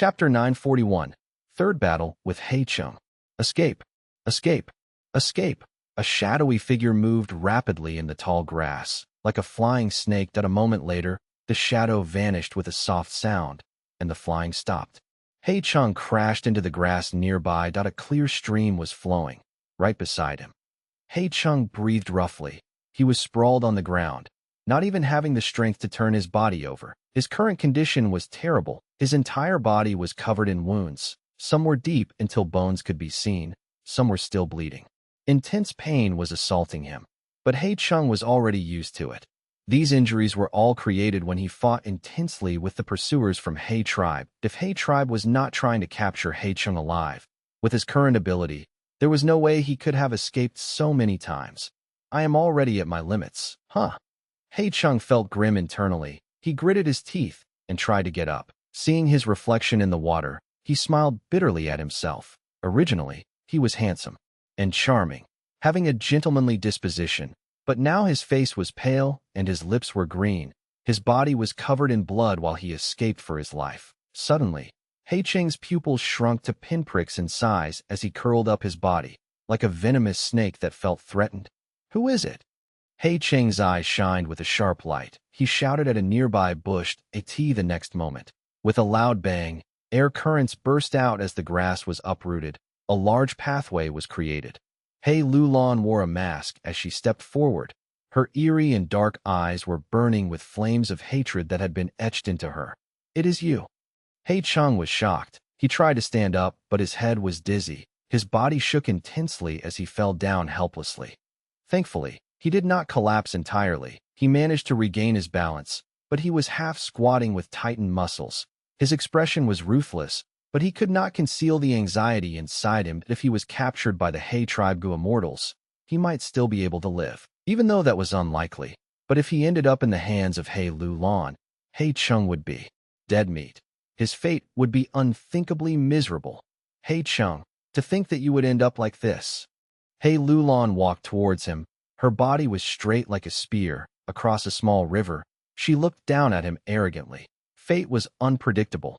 Chapter 941. Third Battle with Hei Cheng. Escape. Escape. Escape. A shadowy figure moved rapidly in the tall grass, like a flying snake. A moment later, the shadow vanished with a soft sound, and the flying stopped. Hei Cheng crashed into the grass nearby. A clear stream was flowing right beside him. Hei Cheng breathed roughly. He was sprawled on the ground, not even having the strength to turn his body over. His current condition was terrible. His entire body was covered in wounds. Some were deep until bones could be seen. Some were still bleeding. Intense pain was assaulting him, but Hei Cheng was already used to it. These injuries were all created when he fought intensely with the pursuers from Hei Tribe. If Hei Tribe was not trying to capture Hei Cheng alive, with his current ability, there was no way he could have escaped so many times. I am already at my limits, huh? Hei Cheng felt grim internally. He gritted his teeth and tried to get up. Seeing his reflection in the water, he smiled bitterly at himself. Originally, he was handsome and charming, having a gentlemanly disposition, but now his face was pale and his lips were green. His body was covered in blood while he escaped for his life. Suddenly, Hei Cheng's pupils shrunk to pinpricks in size as he curled up his body, like a venomous snake that felt threatened. Who is it? Hei Cheng's eyes shined with a sharp light. He shouted at a nearby bush, the next moment. With a loud bang, air currents burst out as the grass was uprooted. A large pathway was created. Hei Lulan wore a mask as she stepped forward. Her eerie and dark eyes were burning with flames of hatred that had been etched into her. It is you. Hei Cheng was shocked. He tried to stand up, but his head was dizzy. His body shook intensely as he fell down helplessly. Thankfully, he did not collapse entirely. He managed to regain his balance, but he was half squatting with tightened muscles. His expression was ruthless, but he could not conceal the anxiety inside him. If he was captured by the Hei Tribe Gu immortals, he might still be able to live, even though that was unlikely. But if he ended up in the hands of Hei Lulan, Hei Cheng would be dead meat. His fate would be unthinkably miserable. Hei Cheng, to think that you would end up like this. Hei Lulan walked towards him. Her body was straight like a spear. Across a small river, she looked down at him arrogantly. Fate was unpredictable.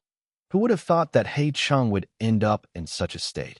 Who would have thought that Hei Cheng would end up in such a state?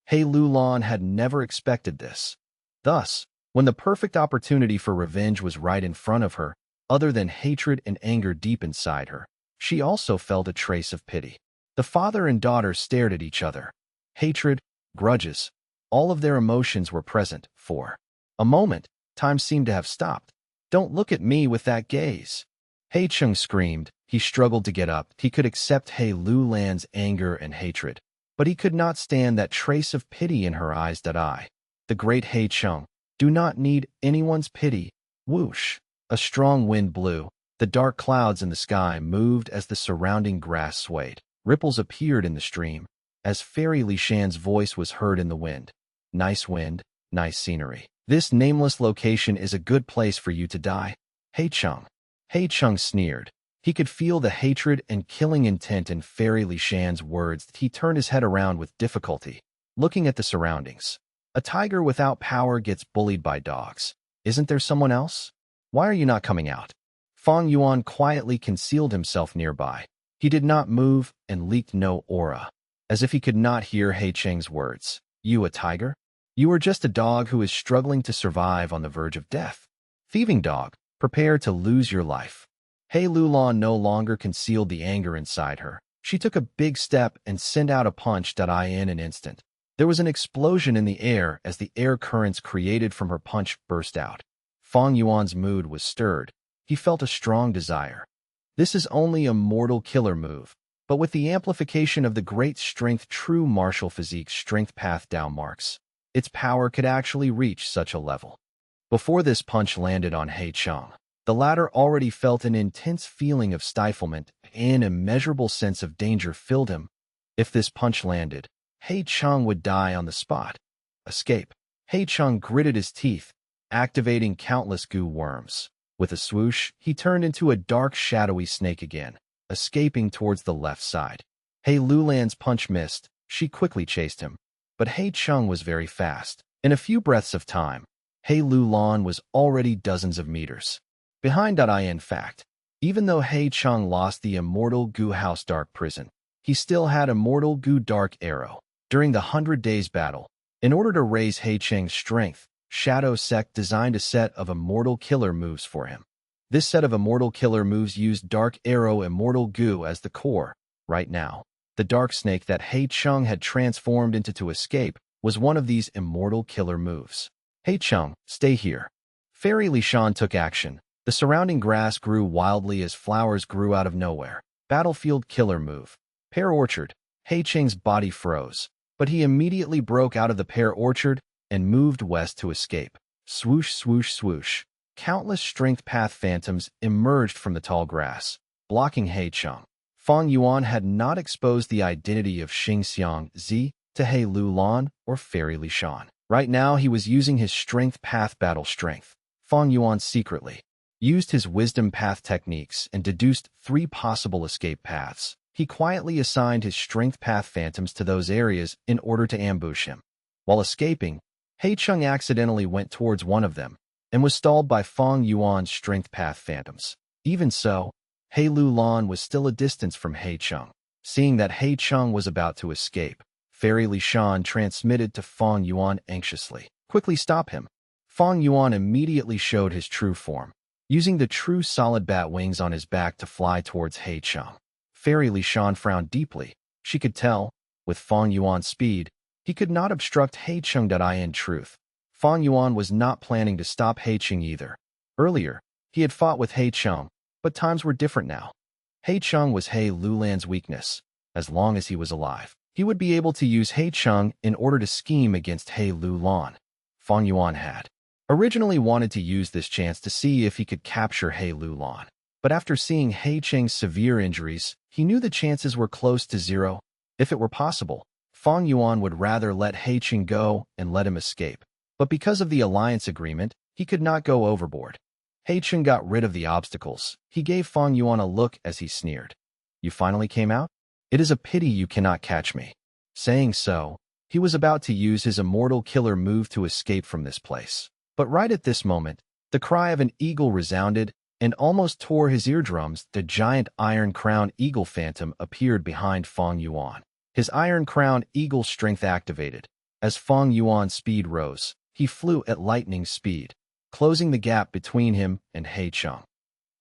Hei Lulan had never expected this. Thus, when the perfect opportunity for revenge was right in front of her, other than hatred and anger deep inside her, she also felt a trace of pity. The father and daughter stared at each other. Hatred, grudges, all of their emotions were present. For a moment, time seemed to have stopped. Don't look at me with that gaze. Hei Cheng screamed. He struggled to get up. He could accept Hei Lulan's anger and hatred, but he could not stand that trace of pity in her eyes. The great Hei Cheng, do not need anyone's pity. Whoosh! A strong wind blew. The dark clouds in the sky moved as the surrounding grass swayed. Ripples appeared in the stream, as Fairy Li Shan's voice was heard in the wind. Nice wind, nice scenery. This nameless location is a good place for you to die. Hei Cheng. Hei Cheng sneered. He could feel the hatred and killing intent in Fairy Li Shan's words. He turned his head around with difficulty, looking at the surroundings. A tiger without power gets bullied by dogs. Isn't there someone else? Why are you not coming out? Fang Yuan quietly concealed himself nearby. He did not move and leaked no aura, as if he could not hear Hei Cheng's words. You a tiger? You are just a dog who is struggling to survive on the verge of death. Thieving dog, prepare to lose your life. Hei Lulan no longer concealed the anger inside her. She took a big step and sent out a punch. In an instant, there was an explosion in the air as the air currents created from her punch burst out. Fang Yuan's mood was stirred. He felt a strong desire. This is only a mortal killer move, but with the amplification of the great strength true martial physique strength path down marks, its power could actually reach such a level. Before this punch landed on Hei Cheng, the latter already felt an intense feeling of stiflement. An immeasurable sense of danger filled him. If this punch landed, Hei Cheng would die on the spot. Escape. Hei Cheng gritted his teeth, activating countless goo worms. With a swoosh, he turned into a dark, shadowy snake again, escaping towards the left side. Hei Lulan's punch missed. She quickly chased him. But Hei Cheng was very fast. In a few breaths of time, Hei Lulan was already dozens of meters behind. In fact, even though Hei Cheng lost the immortal Gu House Dark Prison, he still had Immortal Gu Dark Arrow. During the 100 Days battle, in order to raise He Cheng's strength, Shadow Sect designed a set of Immortal Killer moves for him. This set of Immortal Killer moves used Dark Arrow Immortal Gu as the core. Right now, the Dark Snake that He Cheng had transformed into to escape was one of these Immortal Killer moves. He Cheng, stay here. Fairy Lishan took action. The surrounding grass grew wildly as flowers grew out of nowhere. Battlefield Killer move. Pear Orchard. He Cheng's body froze, but he immediately broke out of the pear orchard and moved west to escape. Swoosh, swoosh, swoosh. Countless strength path phantoms emerged from the tall grass, blocking He Cheng. Fang Yuan had not exposed the identity of Xing Xiang Zi to He Lu Lan or Fairy Lishan. Right now, he was using his strength path battle strength. Fang Yuan secretly used his wisdom path techniques and deduced 3 possible escape paths. He quietly assigned his strength path phantoms to those areas in order to ambush him. While escaping, He Cheng accidentally went towards one of them and was stalled by Fang Yuan's strength path phantoms. Even so, He Lu Lan was still a distance from He Cheng. Seeing that He Cheng was about to escape, Fairy Lishan transmitted to Fang Yuan anxiously. Quickly stop him. Fang Yuan immediately showed his true form, using the true solid bat wings on his back to fly towards He Cheng. Fairy Lishan frowned deeply. She could tell, with Fang Yuan's speed, he could not obstruct He Cheng. In truth, Fang Yuan was not planning to stop He Cheng either. Earlier, he had fought with He Cheng, but times were different now. He Cheng was He Lu Lan's weakness. As long as he was alive, he would be able to use He Cheng in order to scheme against He Lu Lan. Fang Yuan had originally wanted to use this chance to see if he could capture He Lu Lan. But after seeing He Cheng's severe injuries, he knew the chances were close to 0. If it were possible, Fang Yuan would rather let He Cheng go and let him escape. But because of the alliance agreement, he could not go overboard. He Cheng got rid of the obstacles. He gave Fang Yuan a look as he sneered. You finally came out? It is a pity you cannot catch me. Saying so, he was about to use his Immortal Killer move to escape from this place. But right at this moment, the cry of an eagle resounded and almost tore his eardrums. The giant Iron Crown Eagle Phantom appeared behind Fang Yuan. His Iron Crown Eagle strength activated. As Fang Yuan's speed rose, he flew at lightning speed, closing the gap between him and He Cheng.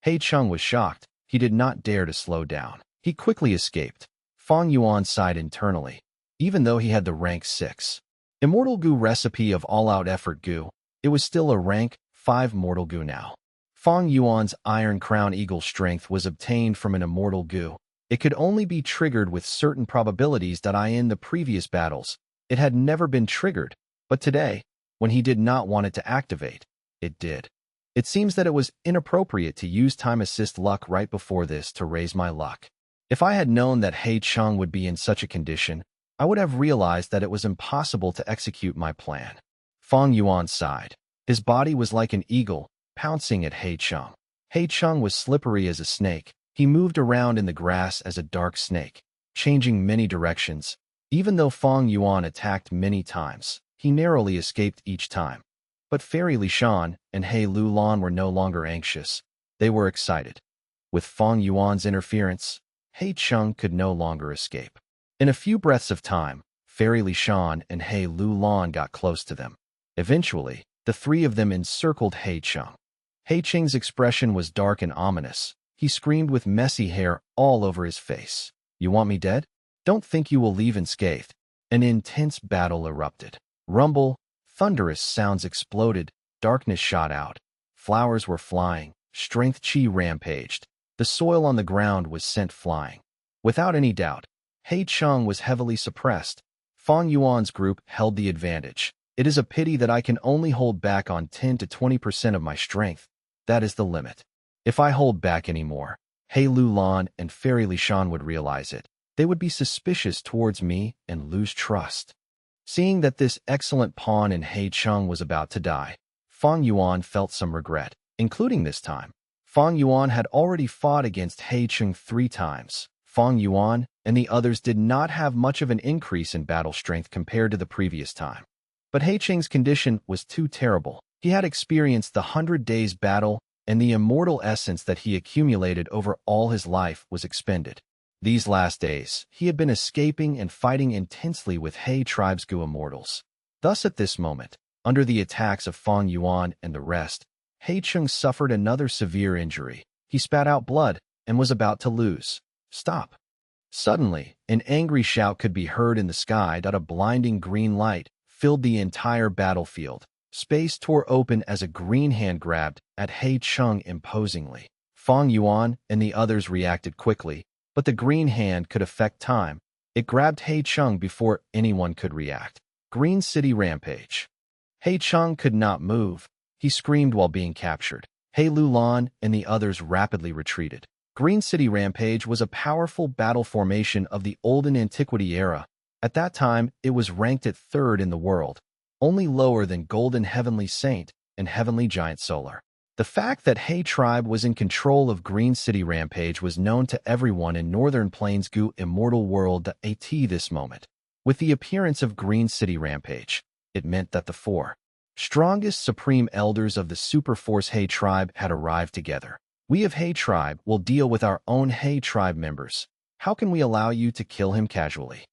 He Cheng was shocked. He did not dare to slow down. He quickly escaped. Fang Yuan sighed internally. Even though he had the rank 6 Immortal Gu recipe of all-out effort Gu, it was still a rank 5 Mortal Gu now. Fang Yuan's Iron Crown Eagle strength was obtained from an Immortal Gu. It could only be triggered with certain probabilities that in the previous battles, it had never been triggered, but today, when he did not want it to activate, it did. It seems that it was inappropriate to use time assist luck right before this to raise my luck. If I had known that He Cheng would be in such a condition, I would have realized that it was impossible to execute my plan. Fang Yuan sighed. His body was like an eagle, pouncing at He Cheng. He Cheng was slippery as a snake. He moved around in the grass as a dark snake, changing many directions. Even though Fang Yuan attacked many times, he narrowly escaped each time. But Fairy Lishan and He Lu Lan were no longer anxious. They were excited. With Fang Yuan's interference, He Cheng could no longer escape. In a few breaths of time, Fairy Lishan and He Lu Lan got close to them. Eventually, the 3 of them encircled He Cheng. He Cheng's expression was dark and ominous. He screamed with messy hair all over his face. You want me dead? Don't think you will leave unscathed. An intense battle erupted. Rumble, thunderous sounds exploded, darkness shot out. Flowers were flying, strength chi rampaged. The soil on the ground was sent flying. Without any doubt, He Cheng was heavily suppressed. Fang Yuan's group held the advantage. It is a pity that I can only hold back on 10 to 20% of my strength. That is the limit. If I hold back anymore, He Lu Lan and Fairy Lishan would realize it. They would be suspicious towards me and lose trust. Seeing that this excellent pawn in He Cheng was about to die, Fang Yuan felt some regret, including this time. Fang Yuan had already fought against He Cheng 3 times. Fang Yuan and the others did not have much of an increase in battle strength compared to the previous time. But He Cheng's condition was too terrible. He had experienced the 100 Days battle, and the immortal essence that he accumulated over all his life was expended. These last days, he had been escaping and fighting intensely with He tribe's Gu immortals. Thus at this moment, under the attacks of Fang Yuan and the rest, He Chung suffered another severe injury. He spat out blood and was about to lose. Stop. Suddenly, an angry shout could be heard in the sky. A blinding green light filled the entire battlefield. Space tore open as a green hand grabbed at He Chung imposingly. Fang Yuan and the others reacted quickly, but the green hand could affect time. It grabbed He Chung before anyone could react. Green City Rampage. He Chung could not move. He screamed while being captured. He Lulan and the others rapidly retreated. Green City Rampage was a powerful battle formation of the Olden Antiquity era. At that time, it was ranked at third in the world, only lower than Golden Heavenly Saint and Heavenly Giant Solar. The fact that He tribe was in control of Green City Rampage was known to everyone in Northern Plains Gu Immortal World at this moment. With the appearance of Green City Rampage, it meant that the four strongest supreme elders of the Superforce He tribe had arrived together. We of He tribe will deal with our own He tribe members. How can we allow you to kill him casually?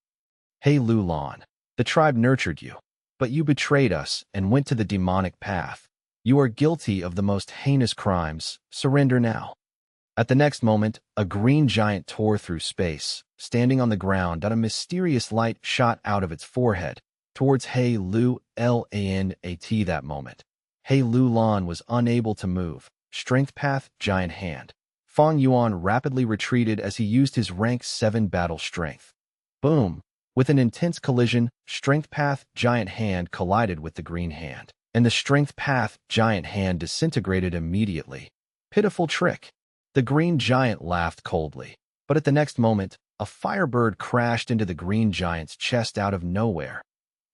He Lulan, the tribe nurtured you, but you betrayed us and went to the demonic path. You are guilty of the most heinous crimes. Surrender now. At the next moment, a green giant tore through space, standing on the ground. A mysterious light shot out of its forehead towards He Lulan. That moment, He Lulan was unable to move. Strength Path, Giant Hand. Fang Yuan rapidly retreated as he used his rank 7 battle strength. Boom! With an intense collision, Strength Path, Giant Hand collided with the green hand, and the Strength Path, Giant Hand disintegrated immediately. Pitiful trick. The green giant laughed coldly, but at the next moment, a firebird crashed into the green giant's chest out of nowhere.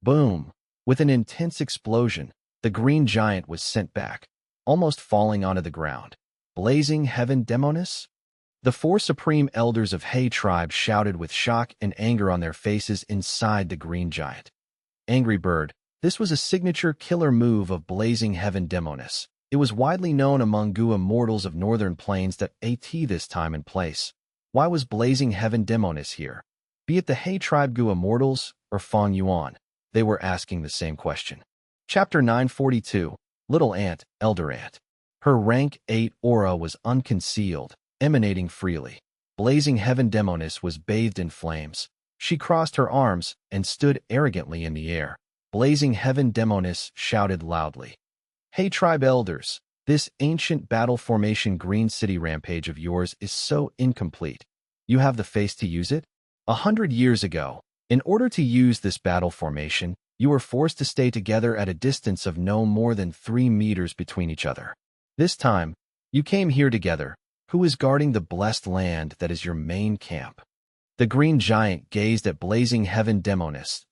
Boom! With an intense explosion, the green giant was sent back, almost falling onto the ground. Blazing Heaven Demonis? The four supreme elders of He tribe shouted with shock and anger on their faces inside the green giant. Angry Bird. This was a signature killer move of Blazing Heaven Demonis. It was widely known among Gu immortals of Northern Plains that this time and place. Why was Blazing Heaven Demonis here? Be it the He tribe Gu immortals or Fang Yuan, they were asking the same question. Chapter 942. Little Ant, Elder Ant. Her rank 8 aura was unconcealed, emanating freely. Blazing Heaven Demonis was bathed in flames. She crossed her arms and stood arrogantly in the air. Blazing Heaven Demonis shouted loudly. He tribe elders, this ancient battle formation Green City Rampage of yours is so incomplete. You have the face to use it? 100 years ago, in order to use this battle formation, you were forced to stay together at a distance of no more than 3 meters between each other. This time, you came here together. Who is guarding the blessed land that is your main camp? The green giant gazed at Blazing Heaven Demonis.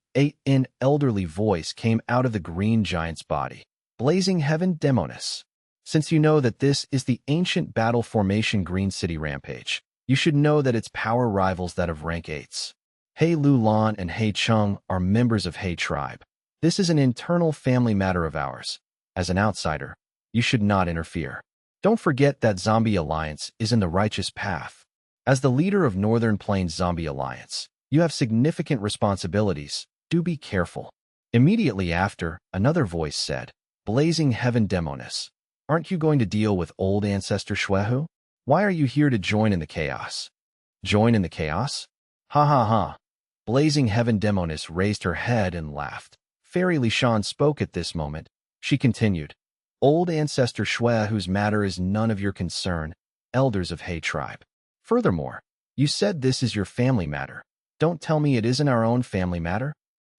An elderly voice came out of the green giant's body. Blazing Heaven Demonis. Since you know that this is the ancient battle formation Green City Rampage, you should know that its power rivals that of rank 8s. He Lulan and He Chung are members of He tribe. This is an internal family matter of ours. As an outsider, you should not interfere. Don't forget that Zombie Alliance is in the righteous path. As the leader of Northern Plains Zombie Alliance, you have significant responsibilities. Do be careful. Immediately after, another voice said, Blazing Heaven Demonis. Aren't you going to deal with old ancestor Shwehu? Why are you here to join in the chaos? Join in the chaos? Ha ha ha. Blazing Heaven Demonis raised her head and laughed. Fairy Lishan spoke at this moment. She continued, Old ancestor Shwehu's matter is none of your concern, elders of He tribe. Furthermore, you said this is your family matter. Don't tell me it isn't our own family matter.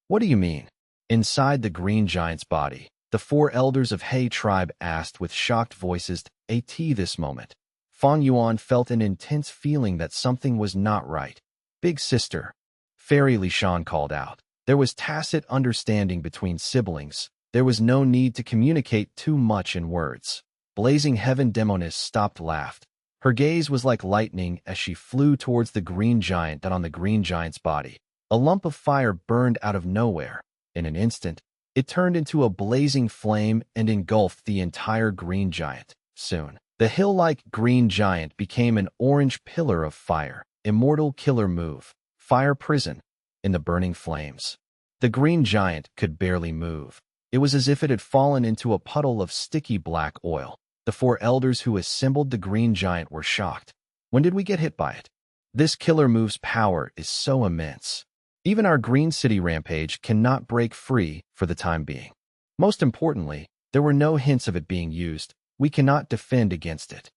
What do you mean? Inside the green giant's body, the 4 elders of He tribe asked with shocked voices. This moment, Fang Yuan felt an intense feeling that something was not right. Big sister, Fairy Lishan called out. There was tacit understanding between siblings. There was no need to communicate too much in words. Blazing Heaven Demonis stopped laughed. Her gaze was like lightning as she flew towards the green giant on the green giant's body. A lump of fire burned out of nowhere. In an instant, it turned into a blazing flame and engulfed the entire green giant. Soon, the hill-like green giant became an orange pillar of fire. immortal killer move, fire prison, in the burning flames. The green giant could barely move. It was as if it had fallen into a puddle of sticky black oil. The four elders who assembled the green giant were shocked. When did we get hit by it? This killer move's power is so immense. Even our green city rampage cannot break free for the time being. Most importantly, there were no hints of it being used. We cannot defend against it.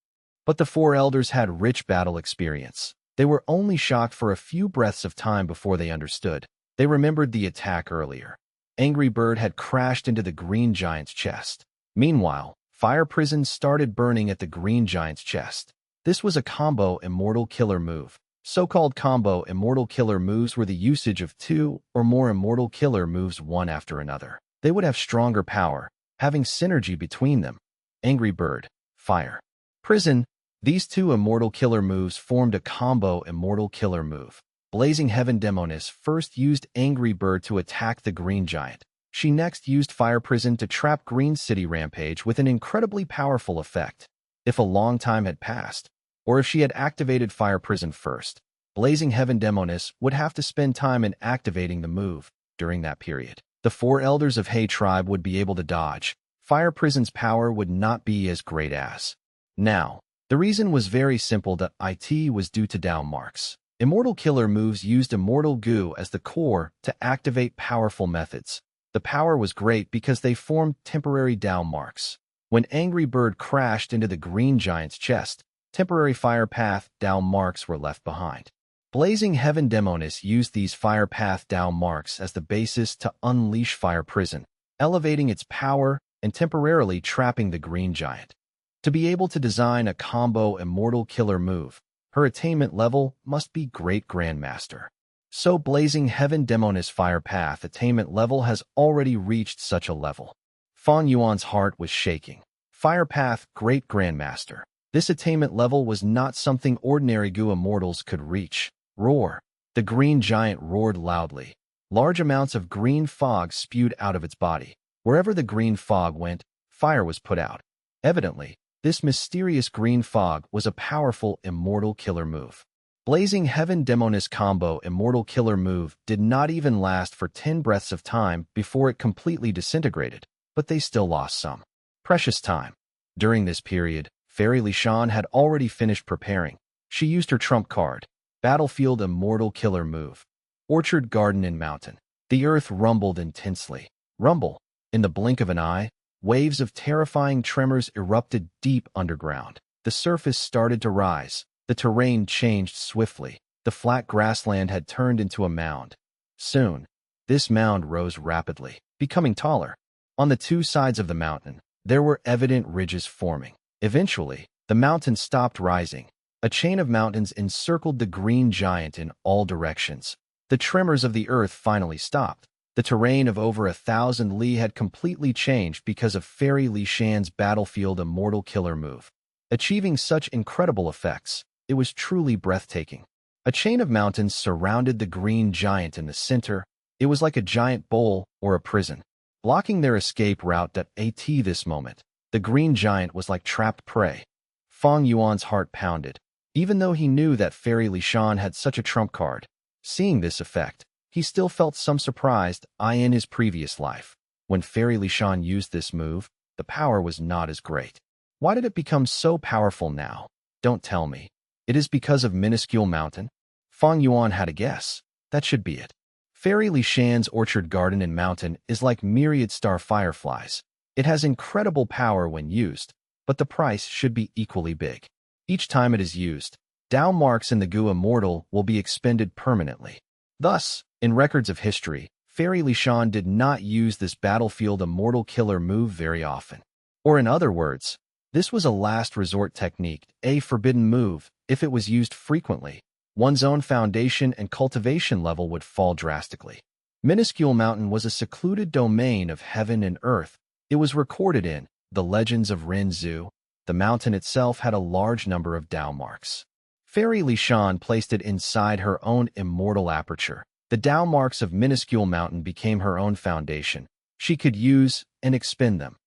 But the four elders had rich battle experience. They were only shocked for a few breaths of time before they understood. They remembered the attack earlier. Angry Bird had crashed into the green giant's chest. Meanwhile, fire prison started burning at the green giant's chest. This was a combo immortal killer move. So-called combo immortal killer moves were the usage of two or more immortal killer moves one after another. They would have stronger power, having synergy between them. Angry Bird, fire, prison. These two immortal killer moves formed a combo immortal killer move. Blazing Heaven Demonis first used Angry Bird to attack the green giant. She next used Fire Prison to trap Green City Rampage with an incredibly powerful effect. If a long time had passed, or if she had activated Fire Prison first, Blazing Heaven Demonis would have to spend time in activating the move. During that period, the four elders of Hay Tribe would be able to dodge. Fire Prison's power would not be as great as. Now, the reason was very simple. That it was due to down marks. Immortal killer moves used immortal goo as the core to activate powerful methods. The power was great because they formed temporary down marks. When Angry Bird crashed into the green giant's chest, temporary fire path down marks were left behind. Blazing Heaven Demonis used these fire path down marks as the basis to unleash Fire Prison, elevating its power and temporarily trapping the green giant. To be able to design a combo immortal killer move, her attainment level must be Great Grandmaster. So Blazing Heaven Demonis Fire Path attainment level has already reached such a level. Fang Yuan's heart was shaking. Fire Path Great Grandmaster. This attainment level was not something ordinary goo immortals could reach. Roar. The green giant roared loudly. Large amounts of green fog spewed out of its body. Wherever the green fog went, fire was put out. Evidently, this mysterious green fog was a powerful immortal killer move. Blazing Heaven Demonis combo immortal killer move did not even last for 10 breaths of time before it completely disintegrated, but they still lost some precious time. During this period, Fairy Lishan had already finished preparing. She used her trump card, Battlefield Immortal Killer Move. Orchard Garden and Mountain. The earth rumbled intensely. Rumble. In the blink of an eye, waves of terrifying tremors erupted deep underground. The surface started to rise. The terrain changed swiftly. The flat grassland had turned into a mound. Soon, this mound rose rapidly, becoming taller. On the two sides of the mountain, there were evident ridges forming. Eventually, the mountain stopped rising. A chain of mountains encircled the green giant in all directions. The tremors of the earth finally stopped. The terrain of over 1,000 li had completely changed because of Fairy Lishan's Battlefield Immortal Killer move. Achieving such incredible effects, it was truly breathtaking. A chain of mountains surrounded the green giant in the center. It was like a giant bowl or a prison, blocking their escape route. At this moment, the green giant was like trapped prey. Fang Yuan's heart pounded, even though he knew that Fairy Lishan had such a trump card. Seeing this effect, he still felt some surprise in his previous life. When Fairy Lishan used this move, the power was not as great. Why did it become so powerful now? Don't tell me. It is because of Minuscule Mountain? Fang Yuan had a guess. That should be it. Fairy Lishan's Orchard Garden and Mountain is like myriad star fireflies. It has incredible power when used, but the price should be equally big. Each time it is used, down marks in the goo immortal will be expended permanently. Thus, in records of history, Fairy Lishan did not use this Battlefield Immortal Killer move very often. Or in other words, this was a last resort technique, a forbidden move. If it was used frequently, one's own foundation and cultivation level would fall drastically. Minuscule Mountain was a secluded domain of heaven and earth. It was recorded in the Legends of Renzu. The mountain itself had a large number of down marks. Fairy Lishan placed it inside her own immortal aperture. The down marks of Minuscule Mountain became her own foundation. She could use and expend them.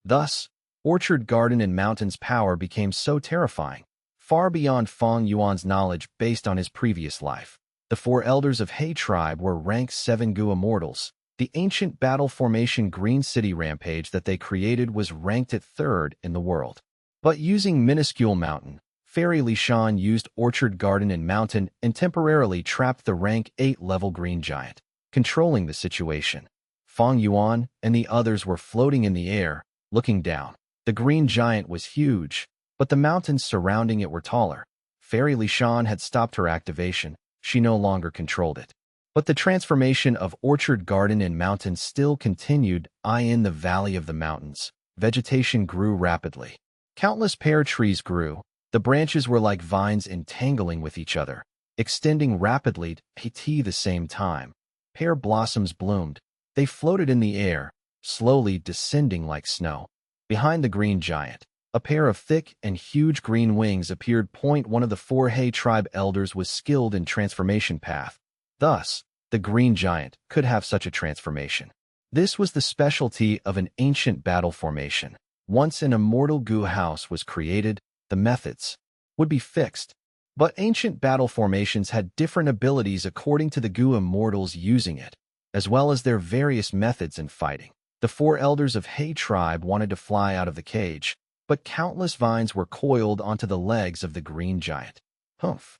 Thus, Orchard Garden and Mountain's power became so terrifying. far beyond Fang Yuan's knowledge based on his previous life. The four elders of He tribe were rank 7 Gu immortals. The ancient battle formation Green City Rampage that they created was ranked at 3rd in the world. But using minuscule mountain, Fairy Lishan used Orchard Garden and Mountain and temporarily trapped the rank 8 level Green Giant, controlling the situation. Fang Yuan and the others were floating in the air, looking down. The Green Giant was huge, but the mountains surrounding it were taller. Fairy Lishan had stopped her activation. She no longer controlled it. But the transformation of Orchard Garden and Mountain still continued. In the valley of the mountains, vegetation grew rapidly. Countless pear trees grew. The branches were like vines entangling with each other, extending rapidly at the same time. Pear blossoms bloomed. They floated in the air, slowly descending like snow. Behind the Green Giant, a pair of thick and huge green wings appeared. One of the 4 He tribe elders was skilled in transformation path. Thus, the Green Giant could have such a transformation. This was the specialty of an ancient battle formation. Once an immortal Gu house was created, the methods would be fixed. But ancient battle formations had different abilities according to the Gu immortals using it, as well as their various methods in fighting. The 4 elders of He tribe wanted to fly out of the cage, but countless vines were coiled onto the legs of the Green Giant. Humph!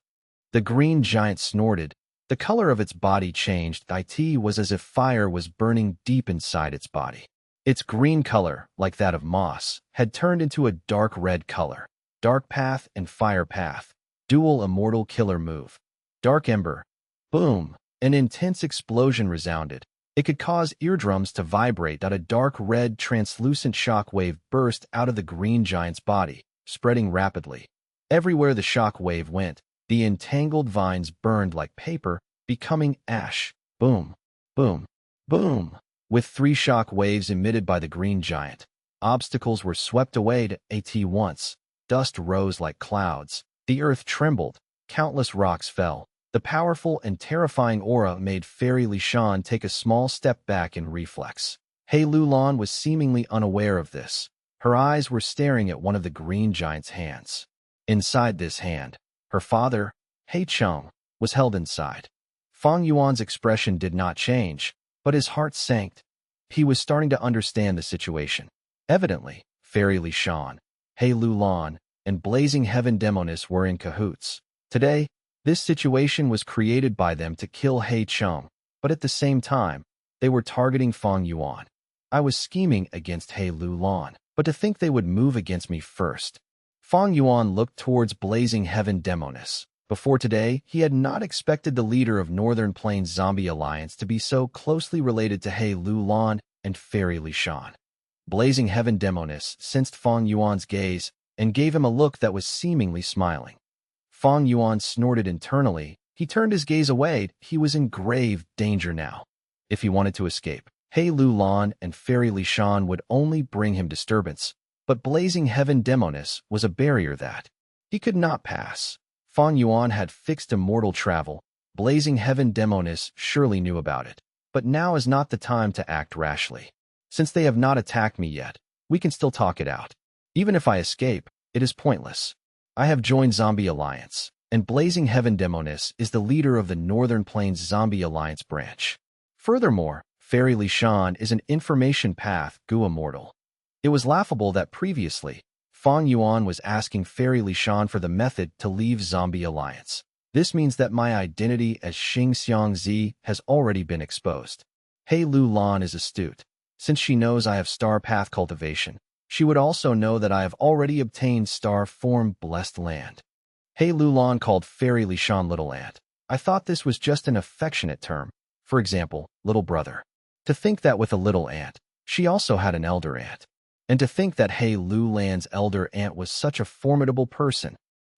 The Green Giant snorted. The color of its body changed. It was as if fire was burning deep inside its body. Its green color, like that of moss, had turned into a dark red color. Dark Path and Fire Path. Dual immortal killer move. Dark Ember. Boom! An intense explosion resounded. It could cause eardrums to vibrate. A dark red translucent shock wave burst out of the Green Giant's body, spreading rapidly. Everywhere the shock wave went, the entangled vines burned like paper, becoming ash. Boom, boom, boom. With 3 shock waves emitted by the Green Giant, obstacles were swept away at once. Dust rose like clouds. The earth trembled. Countless rocks fell. The powerful and terrifying aura made Fairy Lishan take a small step back in reflex. He Lulan was seemingly unaware of this. Her eyes were staring at one of the Green Giant's hands. Inside this hand, her father, He Cheng, was held inside. Fang Yuan's expression did not change, but his heart sank. He was starting to understand the situation. Evidently, Fairy Lishan, He Lulan, and Blazing Heaven Demonis were in cahoots. Today, this situation was created by them to kill He Cheng, but at the same time, they were targeting Fang Yuan. I was scheming against He Lulan, but to think they would move against me first. Fang Yuan looked towards Blazing Heaven Demonis. Before today, he had not expected the leader of Northern Plains Zombie Alliance to be so closely related to He Lulan and Fairy Lishan. Blazing Heaven Demonis sensed Fang Yuan's gaze and gave him a look that was seemingly smiling. Fang Yuan snorted internally. He turned his gaze away. He was in grave danger now. If he wanted to escape, He Lulan and Fairy Lishan would only bring him disturbance, but Blazing Heaven Demonis was a barrier that he could not pass. Fang Yuan had fixed immortal travel. Blazing Heaven Demonis surely knew about it. But now is not the time to act rashly. Since they have not attacked me yet, we can still talk it out. Even if I escape, it is pointless. I have joined Zombie Alliance, and Blazing Heaven Demonis is the leader of the Northern Plains Zombie Alliance branch. Furthermore, Fairy Lishan is an information path Gu immortal. It was laughable that previously, Fang Yuan was asking Fairy Lishan for the method to leave Zombie Alliance. This means that my identity as Xing Xiangzi has already been exposed. He Lulan is astute. Since she knows I have star path cultivation, she would also know that I have already obtained star form blessed land. He Lulan called Fairy Lishan little aunt. I thought this was just an affectionate term. For example, little brother. To think that with a little aunt, she also had an elder aunt. And to think that He Lulan's elder aunt was such a formidable person.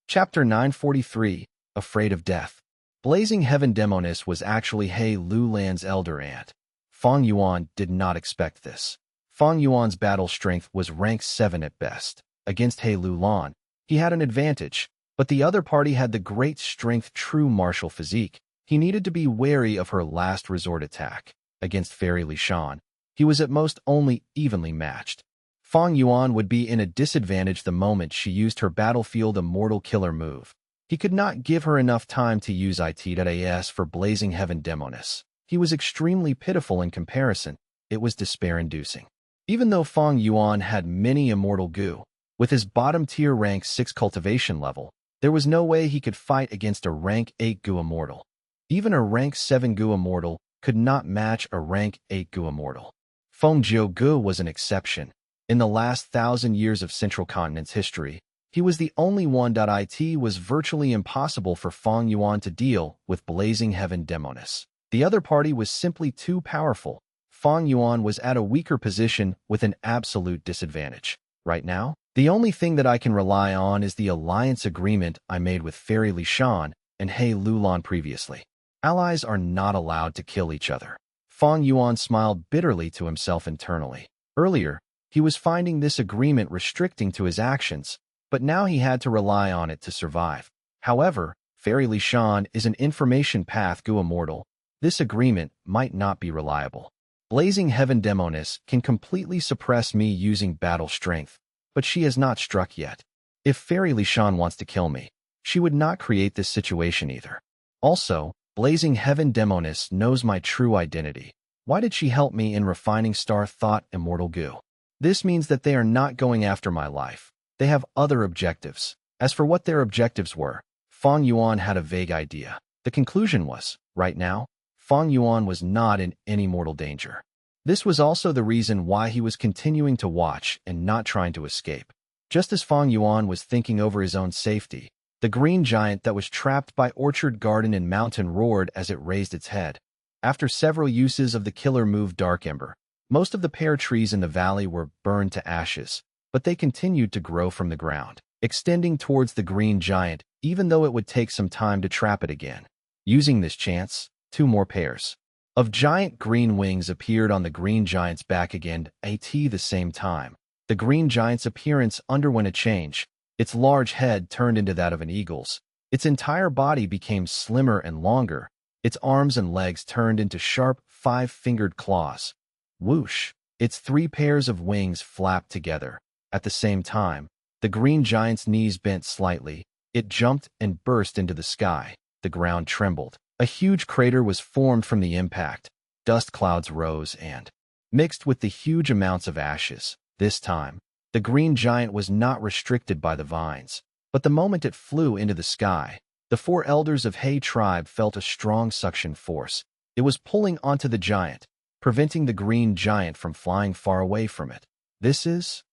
Chapter 943, Afraid of Death. Blazing Heaven Demonis was actually He Lulan's elder aunt. Fang Yuan did not expect this. Fang Yuan's battle strength was rank 7 at best. Against He Lulan, he had an advantage, but the other party had the great strength true martial physique. He needed to be wary of her last resort attack. Against Fairy Lishan, he was at most only evenly matched. Fang Yuan would be in a disadvantage the moment she used her battlefield immortal killer move. He could not give her enough time to use it.as for blazing heaven demonis. He was extremely pitiful in comparison. It was despair-inducing. Even though Fang Yuan had many immortal goo, with his bottom-tier rank 6 cultivation level, there was no way he could fight against a rank 8 goo immortal. Even a rank 7 goo immortal could not match a rank 8 goo immortal. Feng Jiu Gu was an exception. In the last 1,000 years of Central Continent's history, he was the only one. It was virtually impossible for Fang Yuan to deal with blazing heaven demonis. The other party was simply too powerful. Fang Yuan was at a weaker position with an absolute disadvantage. Right now, the only thing that I can rely on is the alliance agreement I made with Fairy Li Shan and He Lulan previously. Allies are not allowed to kill each other. Fang Yuan smiled bitterly to himself internally. Earlier, he was finding this agreement restricting to his actions, but now he had to rely on it to survive. However, Fairy Li Shan is an information path Gu immortal. This agreement might not be reliable. Blazing Heaven Demonis can completely suppress me using battle strength, but she has not struck yet. If Fairy Li Shan wants to kill me, she would not create this situation either. Also, Blazing Heaven Demonis knows my true identity. Why did she help me in refining Star Thought Immortal Goo? This means that they are not going after my life. They have other objectives. As for what their objectives were, Fang Yuan had a vague idea. The conclusion was, right now, Fang Yuan was not in any mortal danger. This was also the reason why he was continuing to watch and not trying to escape. Just as Fang Yuan was thinking over his own safety, the green giant that was trapped by Orchard Garden and Mountain roared as it raised its head. After several uses of the killer move Dark Ember, most of the pear trees in the valley were burned to ashes, but they continued to grow from the ground, extending towards the green giant, even though it would take some time to trap it again. Using this chance, 2 more pairs of giant green wings appeared on the green giant's back again at the same time. The green giant's appearance underwent a change. Its large head turned into that of an eagle's. Its entire body became slimmer and longer. Its arms and legs turned into sharp, 5-fingered claws. Whoosh! Its 3 pairs of wings flapped together. At the same time, the green giant's knees bent slightly. It jumped and burst into the sky. The ground trembled. A huge crater was formed from the impact. Dust clouds rose and mixed with the huge amounts of ashes. This time, the green giant was not restricted by the vines, but the moment it flew into the sky, the 4 elders of He tribe felt a strong suction force. It was pulling onto the giant, preventing the green giant from flying far away from it. This is...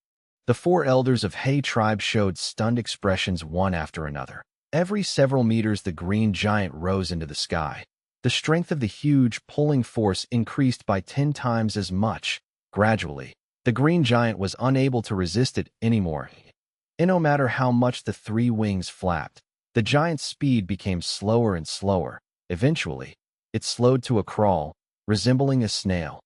The 4 elders of He tribe showed stunned expressions one after another. Every several meters the green giant rose into the sky. The strength of the huge pulling force increased by 10 times as much. Gradually, the green giant was unable to resist it anymore. And no matter how much the 3 wings flapped, the giant's speed became slower and slower. Eventually, it slowed to a crawl, resembling a snail.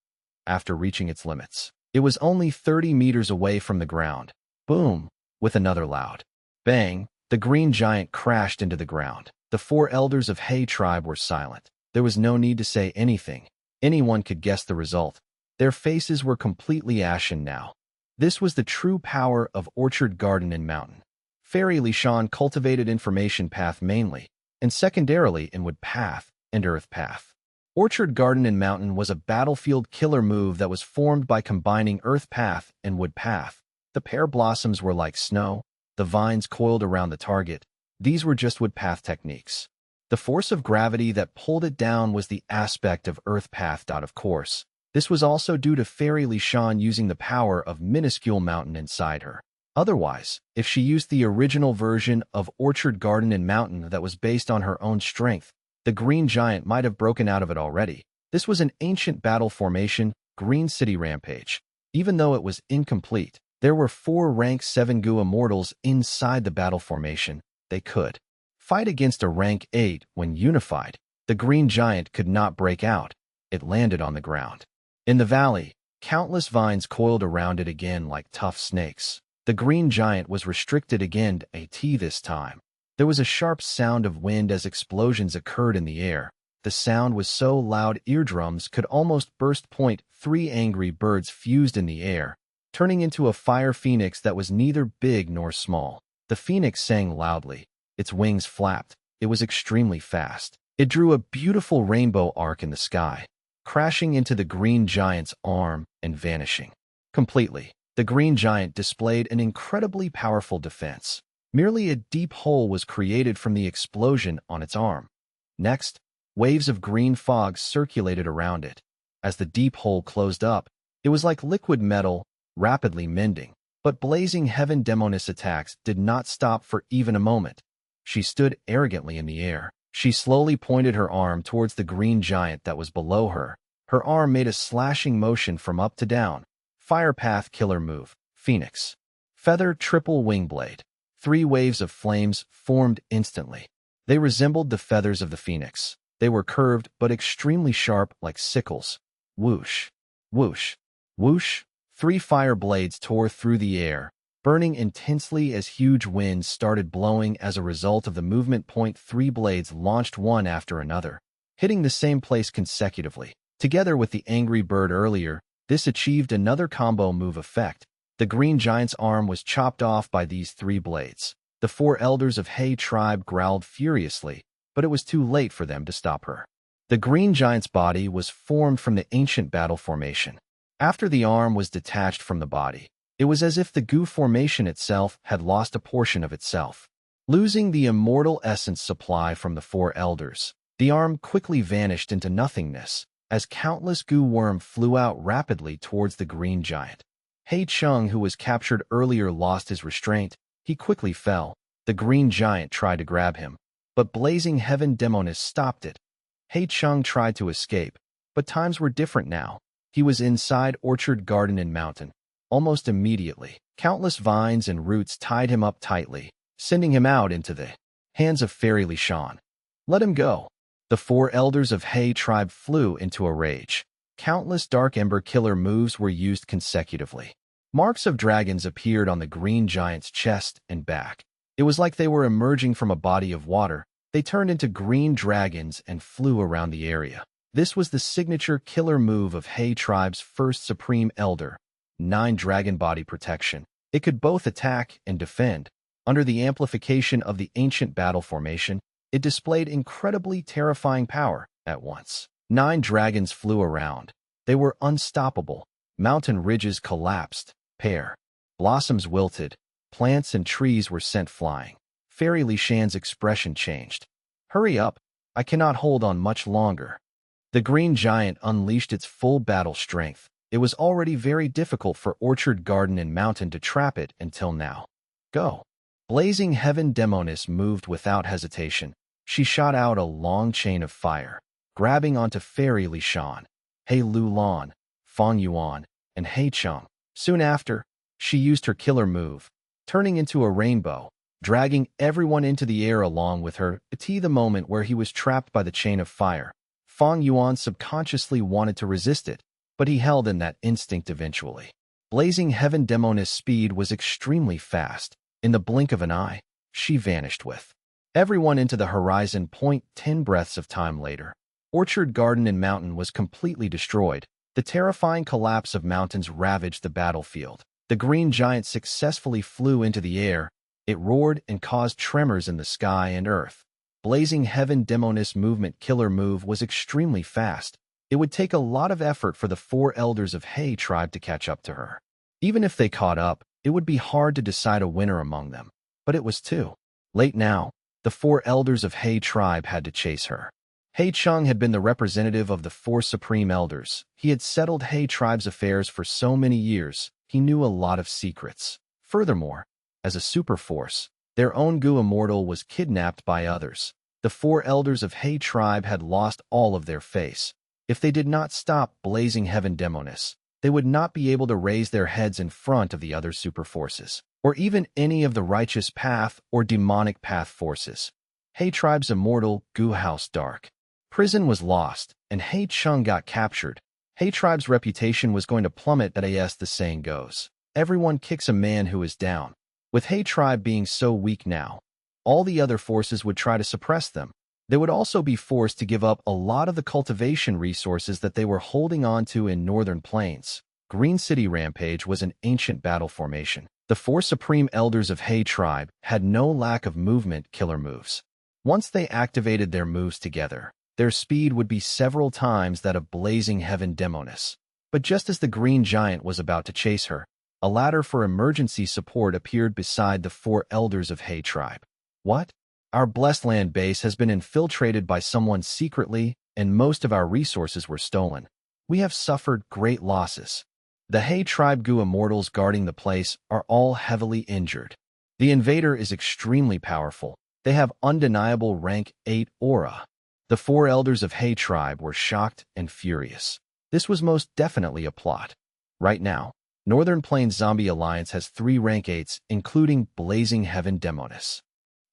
After reaching its limits, it was only 30 meters away from the ground. Boom! With another loud bang, the green giant crashed into the ground. The 4 elders of He tribe were silent. There was no need to say anything. Anyone could guess the result. Their faces were completely ashen now. This was the true power of Orchard Garden and Mountain. Fairy Li Shan cultivated information path mainly, and secondarily in wood path and earth path. Orchard Garden and Mountain was a battlefield killer move that was formed by combining earth path and wood path. The pear blossoms were like snow. The vines coiled around the target. These were just wood path techniques. The force of gravity that pulled it down was the aspect of earth path. Of course, this was also due to Fairy Li Shan using the power of minuscule mountain inside her. Otherwise, if she used the original version of Orchard Garden and Mountain that was based on her own strength, the green giant might have broken out of it already. This was an ancient battle formation, Green City Rampage. Even though it was incomplete, there were 4 rank 7 Gu immortals inside the battle formation. They could fight against a rank 8 when unified. The green giant could not break out. It landed on the ground. In the valley, countless vines coiled around it again like tough snakes. The green giant was restricted again to this time. There was a sharp sound of wind as explosions occurred in the air. The sound was so loud eardrums could almost burst. 3 angry birds fused in the air. turning into a fire phoenix that was neither big nor small. The phoenix sang loudly. Its wings flapped. It was extremely fast. It drew a beautiful rainbow arc in the sky, crashing into the green giant's arm and vanishing completely. The green giant displayed an incredibly powerful defense. Merely a deep hole was created from the explosion on its arm. Next, waves of green fog circulated around it. As the deep hole closed up, it was like liquid metal, rapidly mending. But blazing heaven demoness attacks did not stop for even a moment. She stood arrogantly in the air. She slowly pointed her arm towards the green giant that was below her. Her arm made a slashing motion from up to down. Fire path killer move. Phoenix. Feather triple wing blade. 3 waves of flames formed instantly. They resembled the feathers of the phoenix. They were curved but extremely sharp like sickles. Whoosh. Whoosh. Whoosh. 3 fire blades tore through the air, burning intensely as huge winds started blowing as a result of the movement. 3 blades launched one after another, hitting the same place consecutively. Together with the angry bird earlier, this achieved another combo move effect. The green giant's arm was chopped off by these 3 blades. The 4 elders of He tribe growled furiously, but it was too late for them to stop her. The green giant's body was formed from the ancient battle formation. After the arm was detached from the body, it was as if the goo formation itself had lost a portion of itself. Losing the immortal essence supply from the 4 elders, the arm quickly vanished into nothingness as countless goo worm flew out rapidly towards the green giant. He Chung, who was captured earlier, lost his restraint. He quickly fell. The green giant tried to grab him, but blazing heaven demoness stopped it. He Chung tried to escape, but times were different now. He was inside orchard garden and mountain. Almost immediately, countless vines and roots tied him up tightly, sending him out into the hands of Fairy Li Shan. Let him go. The 4 elders of He tribe flew into a rage. Countless dark ember killer moves were used consecutively. Marks of dragons appeared on the green giant's chest and back. It was like they were emerging from a body of water. They turned into green dragons and flew around the area. This was the signature killer move of He tribe's first supreme elder, 9 dragon body protection. It could both attack and defend. Under the amplification of the ancient battle formation, it displayed incredibly terrifying power at once. 9 dragons flew around. They were unstoppable. Mountain ridges collapsed. Pear blossoms wilted. Plants and trees were sent flying. Fairy Li Shan's expression changed. Hurry up. I cannot hold on much longer. The green giant unleashed its full battle strength. It was already very difficult for orchard garden and mountain to trap it until now. Go. Blazing heaven demoness moved without hesitation. She shot out a long chain of fire, grabbing onto Fairy Li Shan, He Lu Lan, Fang Yuan, and He Chung. Soon after, she used her killer move, turning into a rainbow, dragging everyone into the air along with her. The moment where he was trapped by the chain of fire, Fang Yuan subconsciously wanted to resist it, but he held in that instinct eventually. Blazing heaven demoness speed was extremely fast. In the blink of an eye, she vanished with everyone into the horizon. 10 breaths of time later, orchard garden and mountain was completely destroyed. The terrifying collapse of mountains ravaged the battlefield. The green giant successfully flew into the air. It roared and caused tremors in the sky and earth. Blazing heaven demoness movement killer move was extremely fast. It would take a lot of effort for the 4 elders of He tribe to catch up to her. Even if they caught up, it would be hard to decide a winner among them. But it was too late now. The 4 elders of He tribe had to chase her. He Chung had been the representative of the 4 supreme elders. He had settled He tribe's affairs for so many years. He knew a lot of secrets. Furthermore, as a super force, their own Gu immortal was kidnapped by others. The 4 elders of He tribe had lost all of their face. If they did not stop blazing heaven demoness, they would not be able to raise their heads in front of the other super forces, or even any of the righteous path or demonic path forces. He tribe's immortal Gu House Dark prison was lost, and He Chung got captured. He tribe's reputation was going to plummet. As the saying goes, everyone kicks a man who is down. With He tribe being so weak now, all the other forces would try to suppress them. They would also be forced to give up a lot of the cultivation resources that they were holding on to in northern plains. Green City Rampage was an ancient battle formation. The four supreme elders of He tribe had no lack of movement killer moves. Once they activated their moves together, their speed would be several times that of blazing heaven demoness. But just as the green giant was about to chase her, a ladder for emergency support appeared beside the four elders of He tribe. What? Our blessed land base has been infiltrated by someone secretly, and most of our resources were stolen. We have suffered great losses. The He tribe Gu immortals guarding the place are all heavily injured. The invader is extremely powerful. They have undeniable rank 8 aura. The four elders of He tribe were shocked and furious. This was most definitely a plot. Right now, Northern Plains Zombie Alliance has 3 rank 8s, including Blazing Heaven Demoness.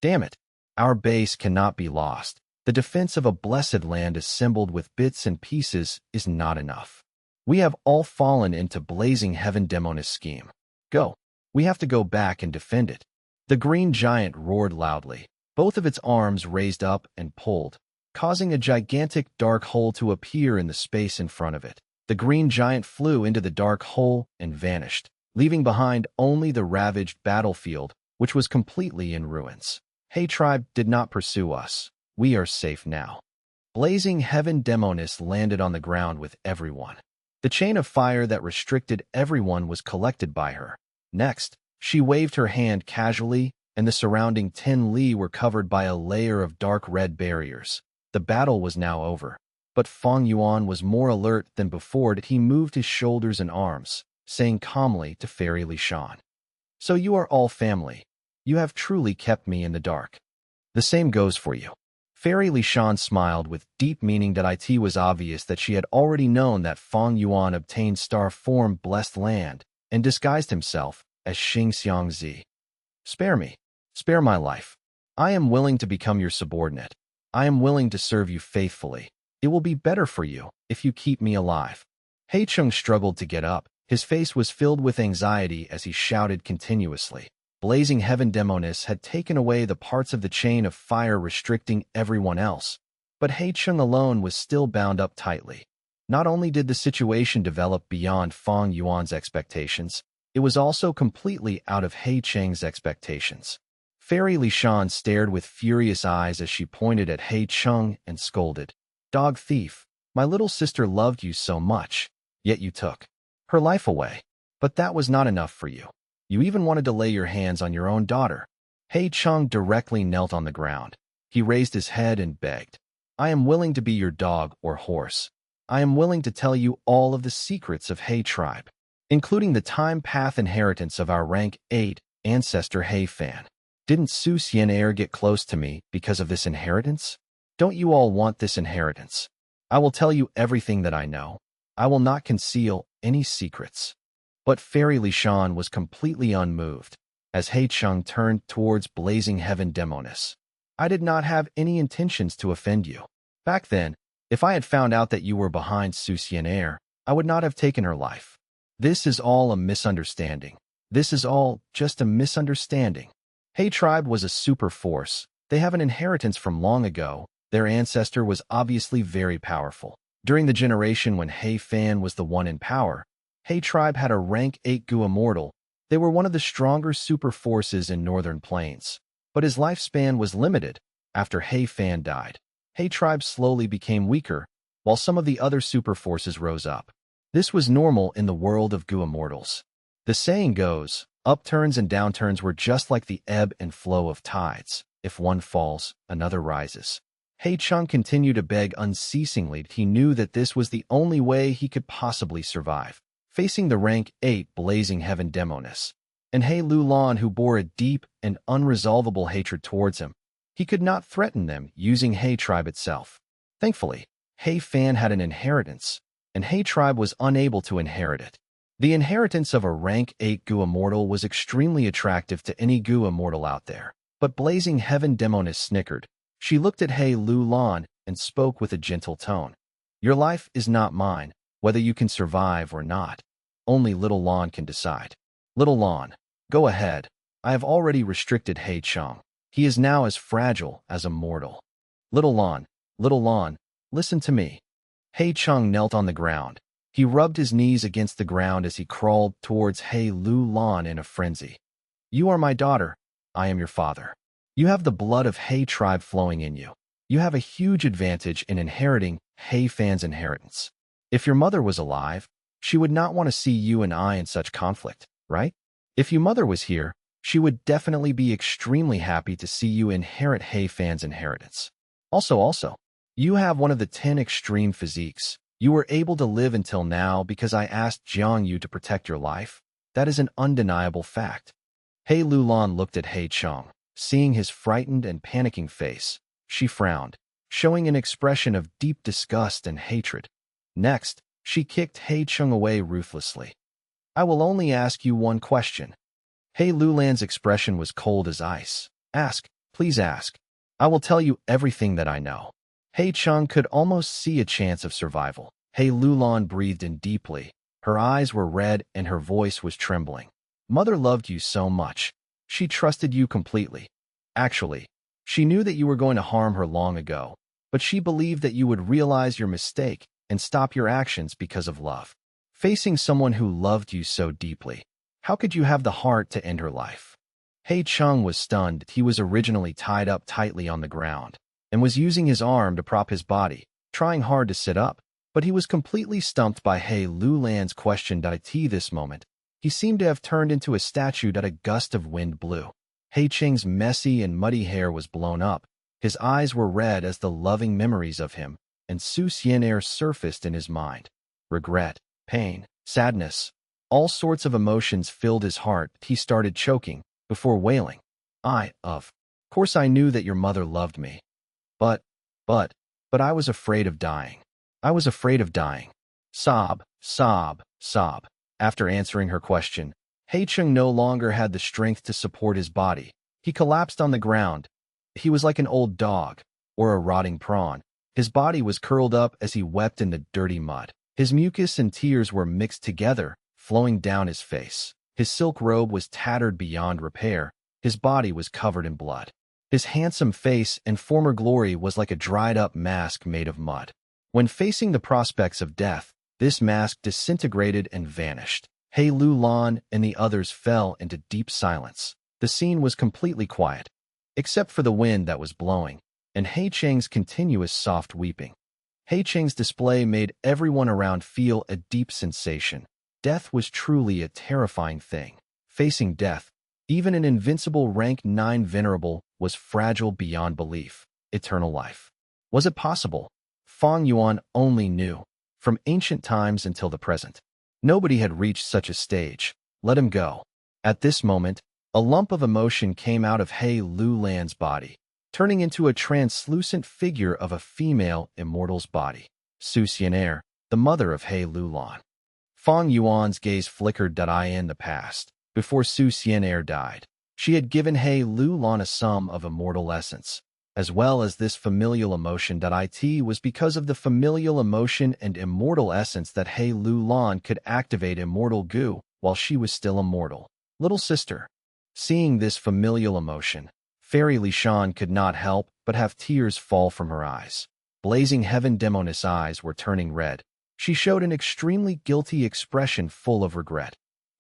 Damn it, our base cannot be lost. The defense of a blessed land assembled with bits and pieces is not enough. We have all fallen into Blazing Heaven Demoness scheme. Go. We have to go back and defend it. The green giant roared loudly. Both of its arms raised up and pulled, causing a gigantic dark hole to appear in the space in front of it. The green giant flew into the dark hole and vanished, leaving behind only the ravaged battlefield, which was completely in ruins. He tribe did not pursue us. We are safe now. Blazing Heaven Demoness landed on the ground with everyone. The chain of fire that restricted everyone was collected by her. Next, she waved her hand casually, and the surrounding 10 li were covered by a layer of dark red barriers. The battle was now over, but Fang Yuan was more alert than before. He moved his shoulders and arms, saying calmly to Fairy Lishan, "So you are all family. You have truly kept me in the dark. The same goes for you." Fairy Lishan smiled with deep meaning that it was obvious that she had already known that Fang Yuan obtained star form Blessed Land and disguised himself as Xing Xiangzi. "Spare me. Spare my life. I am willing to become your subordinate. I am willing to serve you faithfully. It will be better for you if you keep me alive." He Chung struggled to get up. His face was filled with anxiety as he shouted continuously. Blazing Heaven Demoness had taken away the parts of the chain of fire restricting everyone else, but He Chung alone was still bound up tightly. Not only did the situation develop beyond Fang Yuan's expectations, it was also completely out of He Cheng's expectations. Fairy Lishan stared with furious eyes as she pointed at He Chung and scolded, "Dog thief, my little sister loved you so much, yet you took her life away. But that was not enough for you. You even wanted to lay your hands on your own daughter." He Chung directly knelt on the ground. He raised his head and begged, "I am willing to be your dog or horse. I am willing to tell you all of the secrets of He tribe, including the time path inheritance of our rank 8 ancestor He Fan. Didn't Su Xian get close to me because of this inheritance? Don't you all want this inheritance? I will tell you everything that I know. I will not conceal any secrets." But Fairy Lishan was completely unmoved as He Chung turned towards Blazing Heaven Demoness. "I did not have any intentions to offend you. Back then, if I had found out that you were behind Su Xian, I would not have taken her life. This is all a misunderstanding. This is all just a misunderstanding. He tribe was a super force. They have an inheritance from long ago. Their ancestor was obviously very powerful. During the generation when He Fan was the one in power, He tribe had a rank 8 Gu immortal. They were one of the stronger super forces in Northern Plains. But his lifespan was limited. After He Fan died, He tribe slowly became weaker, while some of the other super forces rose up. This was normal in the world of Gu immortals. The saying goes, upturns and downturns were just like the ebb and flow of tides. If one falls, another rises. He Chung continued to beg unceasingly. He knew that this was the only way he could possibly survive. Facing the rank 8 Blazing Heaven Demoness, and He Lulan who bore a deep and unresolvable hatred towards him, he could not threaten them using He tribe itself. Thankfully, He Fan had an inheritance, and He tribe was unable to inherit it. The inheritance of a rank 8 Gu immortal was extremely attractive to any Gu immortal out there, but Blazing Heaven Demoness snickered. She looked at He Lulan and spoke with a gentle tone. "Your life is not mine, whether you can survive or not. Only Little Lon can decide. Little Lon, go ahead. I have already restricted He Chung. He is now as fragile as a mortal. Little Lon, listen to me." He Chung knelt on the ground. He rubbed his knees against the ground as he crawled towards He Lu Lan in a frenzy. You are my daughter. I am your father. You have the blood of He tribe flowing in you. You have a huge advantage in inheriting He Fan's inheritance. If your mother was alive, she would not want to see you and I in such conflict, right? If your mother was here, she would definitely be extremely happy to see you inherit He Fan's inheritance. Also, you have one of the 10 extreme physiques. You were able to live until now because I asked Jiang Yu to protect your life. That is an undeniable fact. He Lu Lan looked at He Cheng. Seeing his frightened and panicking face, she frowned, showing an expression of deep disgust and hatred. Next, she kicked He Cheng away ruthlessly. I will only ask you one question. He Lu Lan's expression was cold as ice. Ask, please ask. I will tell you everything that I know. He Cheng could almost see a chance of survival. He Lu Lan breathed in deeply. Her eyes were red and her voice was trembling. Mother loved you so much. She trusted you completely. Actually, she knew that you were going to harm her long ago, but she believed that you would realize your mistake and stop your actions because of love. Facing someone who loved you so deeply, how could you have the heart to end her life? He Cheng was stunned. He was originally tied up tightly on the ground and was using his arm to prop his body, trying hard to sit up, but he was completely stumped by He Lu Lan's question. At this moment, he seemed to have turned into a statue that a gust of wind blew. He Cheng's messy and muddy hair was blown up. His eyes were red as the loving memories of him and Su Xian'er surfaced in his mind. Regret, pain, sadness, all sorts of emotions filled his heart. He started choking before wailing. Of course I knew that your mother loved me. But I was afraid of dying. I was afraid of dying. Sob, sob, sob. After answering her question, He Cheng no longer had the strength to support his body. He collapsed on the ground. He was like an old dog, or a rotting prawn. His body was curled up as he wept in the dirty mud. His mucus and tears were mixed together, flowing down his face. His silk robe was tattered beyond repair. His body was covered in blood. His handsome face and former glory was like a dried-up mask made of mud. When facing the prospects of death, this mask disintegrated and vanished. He Lu Lan and the others fell into deep silence. The scene was completely quiet, except for the wind that was blowing, and He Cheng's continuous soft weeping. He Cheng's display made everyone around feel a deep sensation. Death was truly a terrifying thing. Facing death, even an invincible rank 9 venerable, was fragile beyond belief. Eternal life. Was it possible? Fang Yuan only knew. From ancient times until the present, nobody had reached such a stage. Let him go. At this moment, a lump of emotion came out of He Lu Lan's body, turning into a translucent figure of a female immortal's body. Su Xian'er, the mother of He Lu Lan. Fang Yuan's gaze flickered in the past. Before Su Xian'er died, she had given He Lu Lan a sum of immortal essence, as well as this familial emotion. It was because of the familial emotion and immortal essence that He Lu Lan could activate immortal goo while she was still immortal. Little sister. Seeing this familial emotion, Fairy Li Shan could not help but have tears fall from her eyes. Blazing heaven demoness eyes were turning red. She showed an extremely guilty expression full of regret.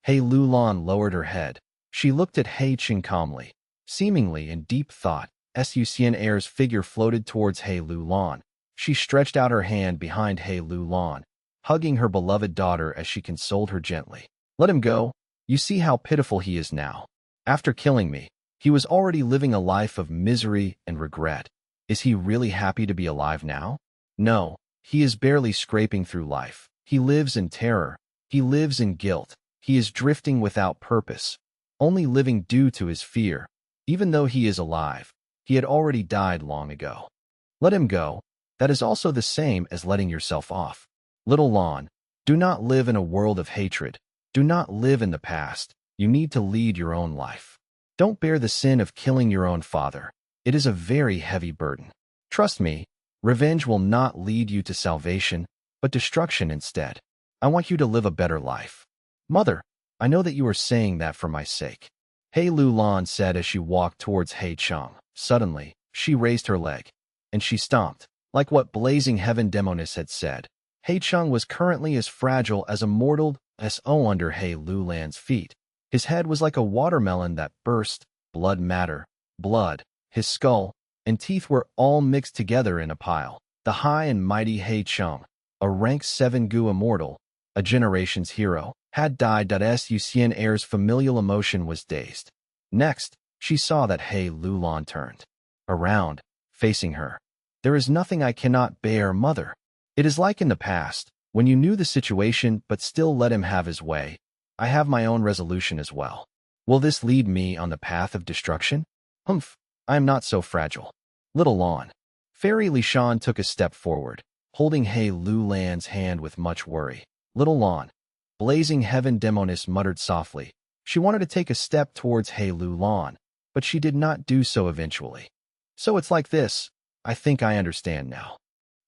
He Lu Lan lowered her head. She looked at He Cheng calmly, seemingly in deep thought. Su Xian'er's figure floated towards He Lu Lan. She stretched out her hand behind He Lu Lan, hugging her beloved daughter as she consoled her gently. Let him go. You see how pitiful he is now. After killing me, he was already living a life of misery and regret. Is he really happy to be alive now? No, he is barely scraping through life. He lives in terror. He lives in guilt. He is drifting without purpose, only living due to his fear. Even though he is alive, he had already died long ago. Let him go. That is also the same as letting yourself off. Little Lan, do not live in a world of hatred. Do not live in the past. You need to lead your own life. Don't bear the sin of killing your own father. It is a very heavy burden. Trust me, revenge will not lead you to salvation, but destruction instead. I want you to live a better life. Mother, I know that you are saying that for my sake. He Lu Lan said as she walked towards He Cheng. Suddenly, she raised her leg, and she stomped, like what blazing heaven demoness had said. He Chung was currently as fragile as a mortal so under He Lulan's feet. His head was like a watermelon that burst, blood matter, blood. His skull and teeth were all mixed together in a pile. The high and mighty He Chung, a rank 7 Gu immortal, a generation's hero, had died. Su Xian Air's familial emotion was dazed. Next, she saw that He Lulan turned around, facing her. There is nothing I cannot bear, mother. It is like in the past, when you knew the situation but still let him have his way. I have my own resolution as well. Will this lead me on the path of destruction? Humph, I am not so fragile. Little Lawn. Fairy Li Shan took a step forward, holding He Lulan's hand with much worry. Little Lawn. Blazing Heaven Demonis muttered softly. She wanted to take a step towards He Lulan, but she did not do so eventually. So it's like this. I think I understand now.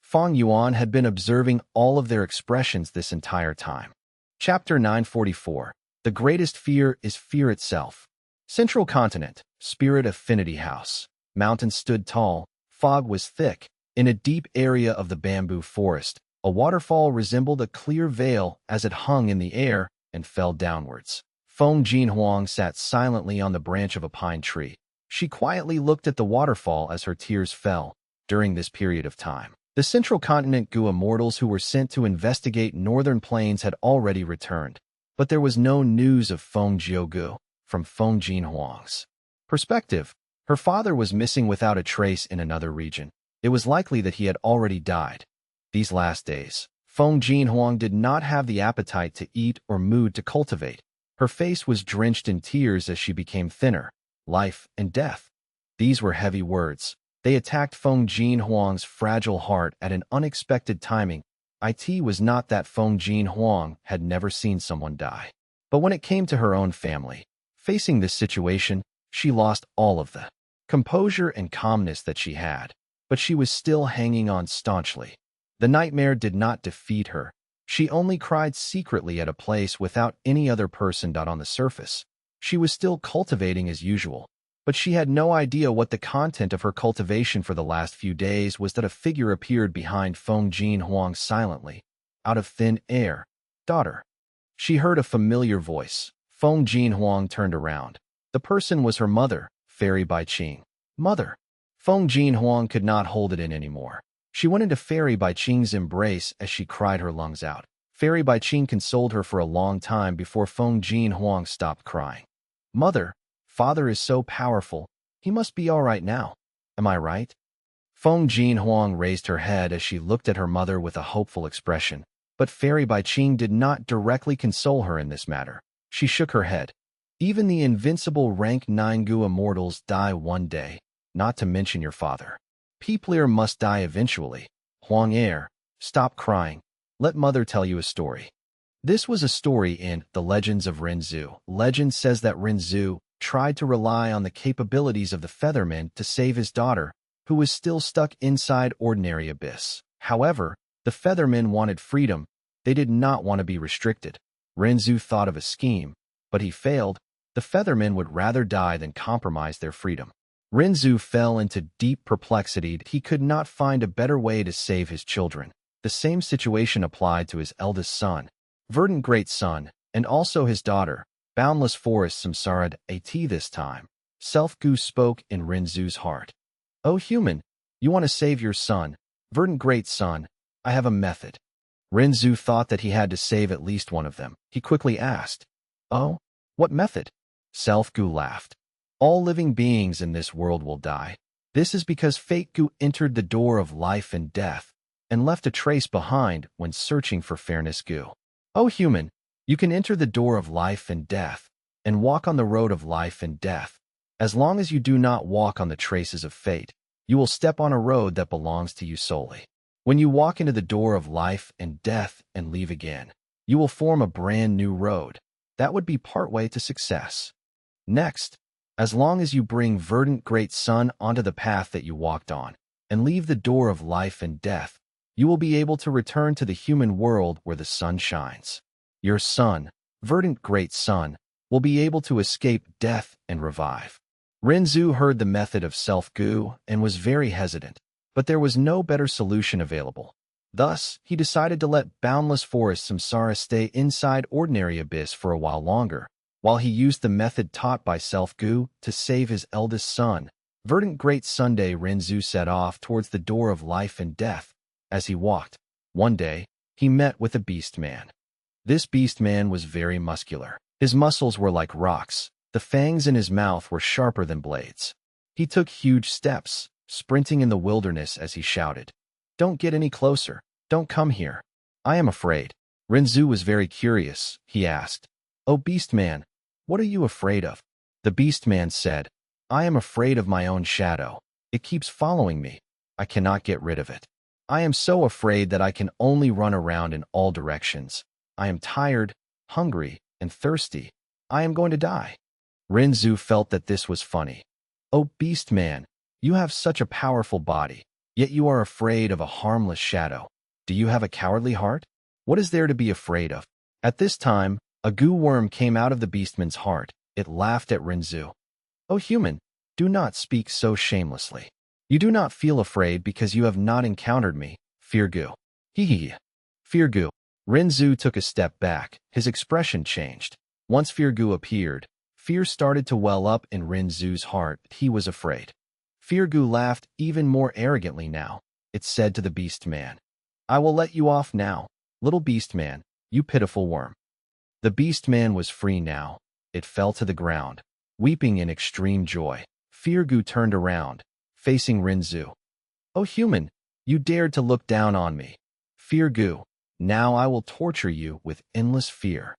Fang Yuan had been observing all of their expressions this entire time. Chapter 944. The greatest fear is fear itself. Central Continent, Spirit Affinity House. Mountains stood tall, fog was thick. In a deep area of the bamboo forest, a waterfall resembled a clear veil as it hung in the air and fell downwards. Feng Jinhuang sat silently on the branch of a pine tree. She quietly looked at the waterfall as her tears fell. During this period of time, the Central Continent Gu immortals who were sent to investigate northern plains had already returned, but there was no news of Feng Jiugu from Feng Jinhuang's perspective. Her father was missing without a trace in another region. It was likely that he had already died. These last days, Feng Jinhuang did not have the appetite to eat or mood to cultivate. Her face was drenched in tears as she became thinner. Life and death. These were heavy words. They attacked Feng Jinhuang's fragile heart at an unexpected timing. It was not that Feng Jinhuang had never seen someone die. But when it came to her own family, facing this situation, she lost all of the composure and calmness that she had. But she was still hanging on staunchly. The nightmare did not defeat her. She only cried secretly at a place without any other person on the surface. She was still cultivating as usual. But she had no idea what the content of her cultivation for the last few days was. That a figure appeared behind Feng Jinhuang silently, out of thin air. Daughter. She heard a familiar voice. Feng Jinhuang turned around. The person was her mother, Fairy Baiqing. Mother. Feng Jinhuang could not hold it in anymore. She went into Fairy Baiqing's embrace as she cried her lungs out. Fairy Baiqing consoled her for a long time before Feng Jinhuang stopped crying. Mother. Father is so powerful. He must be all right now. Am I right? Feng Jinhuang raised her head as she looked at her mother with a hopeful expression. But Fairy Baiqing did not directly console her in this matter. She shook her head. Even the invincible rank 9 Gu immortals die one day, not to mention your father. People must die eventually. Huang Er, stop crying. Let mother tell you a story. This was a story in The Legends of Renzu. Legend says that Renzu tried to rely on the capabilities of the Featherman to save his daughter, who was still stuck inside ordinary abyss. However, the Feathermen wanted freedom. They did not want to be restricted. Renzu thought of a scheme, but he failed. The Feathermen would rather die than compromise their freedom. Renzu fell into deep perplexity. He could not find a better way to save his children. The same situation applied to his eldest son, verdant great son, and also his daughter, Boundless Forest Samsara At this time. Self-Gu spoke in Renzu's heart. Oh human, you want to save your son, verdant great son, I have a method. Renzu thought that he had to save at least one of them. He quickly asked, oh, what method? Self-Gu laughed. All living beings in this world will die. This is because Fate Gu entered the door of life and death, and left a trace behind when searching for fairness Gu. Oh human, you can enter the door of life and death, and walk on the road of life and death. As long as you do not walk on the traces of fate, you will step on a road that belongs to you solely. When you walk into the door of life and death and leave again, you will form a brand new road. That would be partway to success. Next, as long as you bring verdant great sun onto the path that you walked on, and leave the door of life and death, you will be able to return to the human world where the sun shines. Your son, verdant great sun, will be able to escape death and revive. Renzu heard the method of self-Gu and was very hesitant, but there was no better solution available. Thus, he decided to let boundless forest samsara stay inside ordinary abyss for a while longer, while he used the method taught by Self-Gu to save his eldest son. Verdant Great Sunday Renzu set off towards the door of life and death. As he walked, one day, he met with a beast man. This beast man was very muscular. His muscles were like rocks. The fangs in his mouth were sharper than blades. He took huge steps, sprinting in the wilderness as he shouted, "Don't get any closer. Don't come here. I am afraid." Renzu was very curious. He asked, "Oh, beast man, what are you afraid of?" The beast man said, "I am afraid of my own shadow. It keeps following me. I cannot get rid of it. I am so afraid that I can only run around in all directions. I am tired, hungry, and thirsty. I am going to die." Renzu felt that this was funny. "Oh, beast man, you have such a powerful body, yet you are afraid of a harmless shadow. Do you have a cowardly heart? What is there to be afraid of?" At this time, a goo worm came out of the beastman's heart. It laughed at Renzu. "O human, do not speak so shamelessly. You do not feel afraid because you have not encountered me, Fear Gu." Hee hee. Fear Gu. Renzu took a step back. His expression changed. Once Fear Gu appeared, fear started to well up in Renzu's heart. He was afraid. Fear Gu laughed even more arrogantly now. It said to the beast man, "I will let you off now, little beast man, you pitiful worm." The beast man was free now. It fell to the ground, weeping in extreme joy. Fear Gu turned around, facing Renzu. "Oh human, you dared to look down on me. Fear Gu, now I will torture you with endless fear."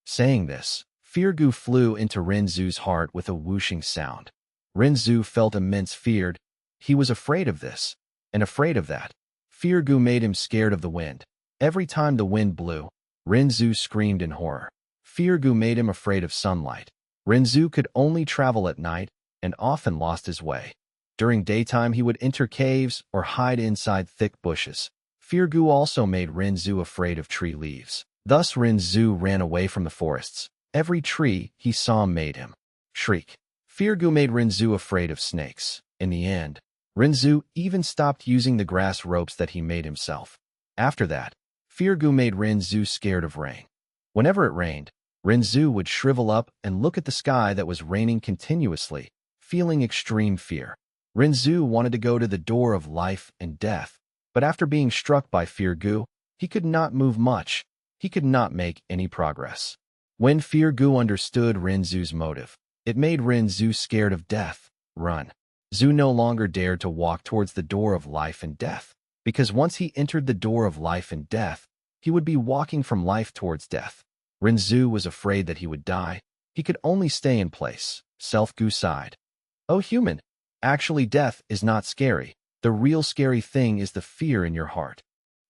Saying this, Fear Gu flew into Renzu's heart with a whooshing sound. Renzu felt immense fear. He was afraid of this, and afraid of that. Fear Gu made him scared of the wind. Every time the wind blew, Renzu screamed in horror. Fear Gu made him afraid of sunlight. Renzu could only travel at night and often lost his way. During daytime he would enter caves or hide inside thick bushes. Fear Gu also made Renzu afraid of tree leaves. Thus Renzu ran away from the forests. Every tree he saw made him shriek. Fear Gu made Renzu afraid of snakes. In the end, Renzu even stopped using the grass ropes that he made himself. After that, Fear Gu made Renzu scared of rain. Whenever it rained, Renzu would shrivel up and look at the sky that was raining continuously, feeling extreme fear. Renzu wanted to go to the door of life and death, but after being struck by Fear Gu, he could not move much. He could not make any progress. When Fear Gu understood Renzu's motive, it made Renzu scared of death. Run. Zhu no longer dared to walk towards the door of life and death, because once he entered the door of life and death, he would be walking from life towards death. Renzu was afraid that he would die. He could only stay in place. Self-Gu sighed. "Oh human, actually death is not scary. The real scary thing is the fear in your heart."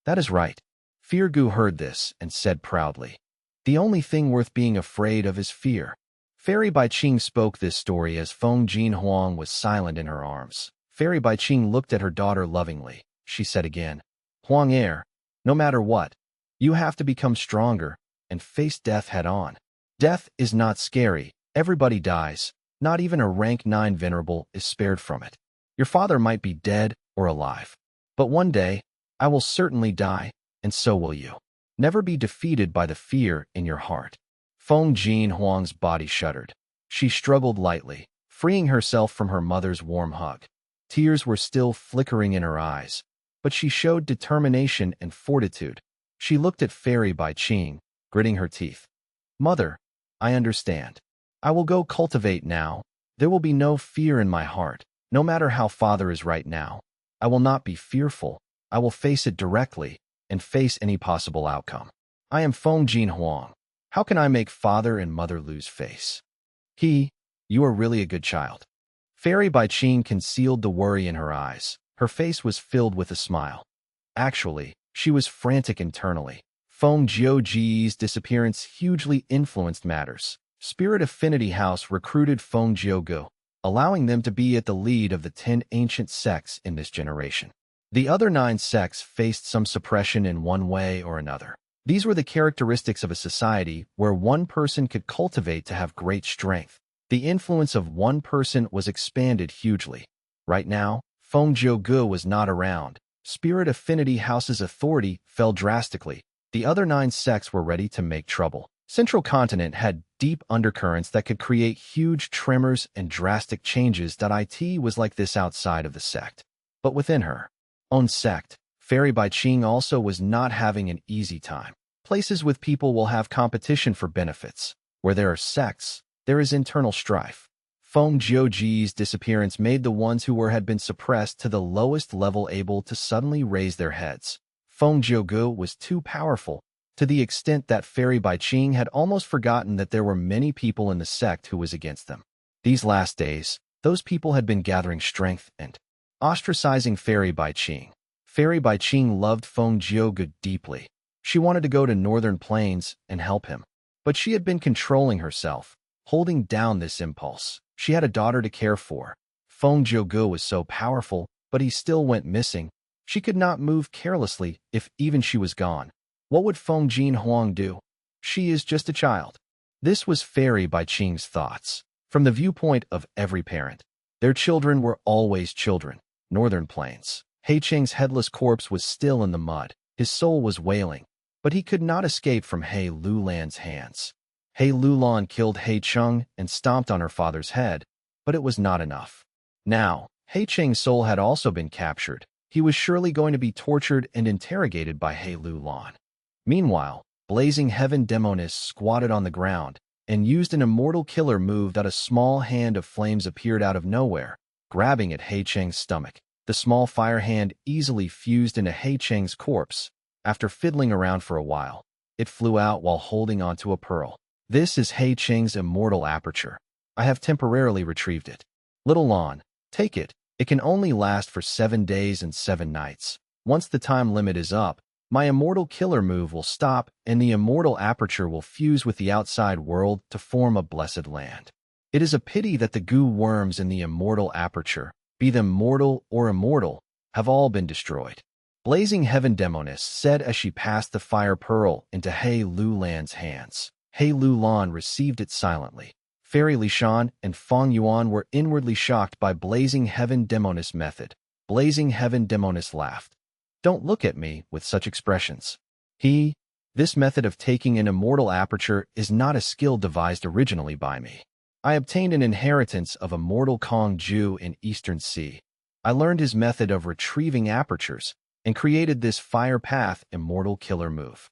"That is right." Fear Gu heard this and said proudly, "The only thing worth being afraid of is fear." Fairy Bai Qing spoke this story as Feng Huang was silent in her arms. Fairy Bai Qing looked at her daughter lovingly. She said again, "Huang heir, no matter what, you have to become stronger and face death head-on. Death is not scary. Everybody dies. Not even a rank 9 venerable is spared from it. Your father might be dead or alive. But one day, I will certainly die, and so will you. Never be defeated by the fear in your heart." Feng Huang's body shuddered. She struggled lightly, freeing herself from her mother's warm hug. Tears were still flickering in her eyes, but she showed determination and fortitude. She looked at Fairy Bai Qing, gritting her teeth. "Mother, I understand. I will go cultivate now. There will be no fear in my heart, no matter how father is right now. I will not be fearful. I will face it directly and face any possible outcome. I am Feng Huang. How can I make father and mother lose face?" You are really a good child." Fairy Bai Qing concealed the worry in her eyes. Her face was filled with a smile. Actually, she was frantic internally. Feng Ji's disappearance hugely influenced matters. Spirit Affinity House recruited Feng Gu, allowing them to be at the lead of the 10 ancient sects in this generation. The other 9 sects faced some suppression in one way or another. These were the characteristics of a society where one person could cultivate to have great strength. The influence of one person was expanded hugely. Right now, Feng Gu was not around, Spirit Affinity House's authority fell drastically. The other 9 sects were ready to make trouble. Central Continent had deep undercurrents that could create huge tremors and drastic changes. It was like this outside of the sect. But within her own sect, Fairy by Qing also was not having an easy time. Places with people will have competition for benefits. Where there are sects, there is internal strife. Feng Jiuji's disappearance made the ones who had been suppressed to the lowest level able to suddenly raise their heads. Feng Jiugu was too powerful, to the extent that Fairy by Qing had almost forgotten that there were many people in the sect who was against them. These last days, those people had been gathering strength and ostracizing Fairy by Qing. Fairy by Qing loved Feng Jiugu deeply. She wanted to go to Northern Plains and help him. But she had been controlling herself, holding down this impulse. She had a daughter to care for. Feng Jiugu was so powerful, but he still went missing. She could not move carelessly if even she was gone. What would Feng Jin Huang do? She is just a child. This was Fairy by Qing's thoughts. From the viewpoint of every parent, their children were always children. Northern Plains. He Cheng's headless corpse was still in the mud. His soul was wailing, but he could not escape from He Lulan's hands. He Lulan killed He Cheng and stomped on her father's head, but it was not enough. Now, He Cheng's soul had also been captured. He was surely going to be tortured and interrogated by He Lulan. Meanwhile, Blazing Heaven Demonist squatted on the ground and used an immortal killer move that a small hand of flames appeared out of nowhere, grabbing at He Cheng's stomach. The small fire hand easily fused into He Cheng's corpse. After fiddling around for a while, it flew out while holding onto a pearl. This is He Cheng's immortal aperture. I have temporarily retrieved it. Little Lon, take it. It can only last for 7 days and 7 nights. Once the time limit is up, my immortal killer move will stop and the immortal aperture will fuse with the outside world to form a blessed land. It is a pity that the goo worms in the immortal aperture, be them mortal or immortal, have all been destroyed. Blazing Heaven Demonist said as she passed the fire pearl into He Lulan's hands. He Lulan received it silently. Fairy Lishan and Fang Yuan were inwardly shocked by Blazing Heaven Demonist's method. Blazing Heaven Demonist laughed. Don't look at me with such expressions. This method of taking an immortal aperture is not a skill devised originally by me. I obtained an inheritance of immortal Kong Ju in Eastern Sea. I learned his method of retrieving apertures and created this fire path immortal killer move.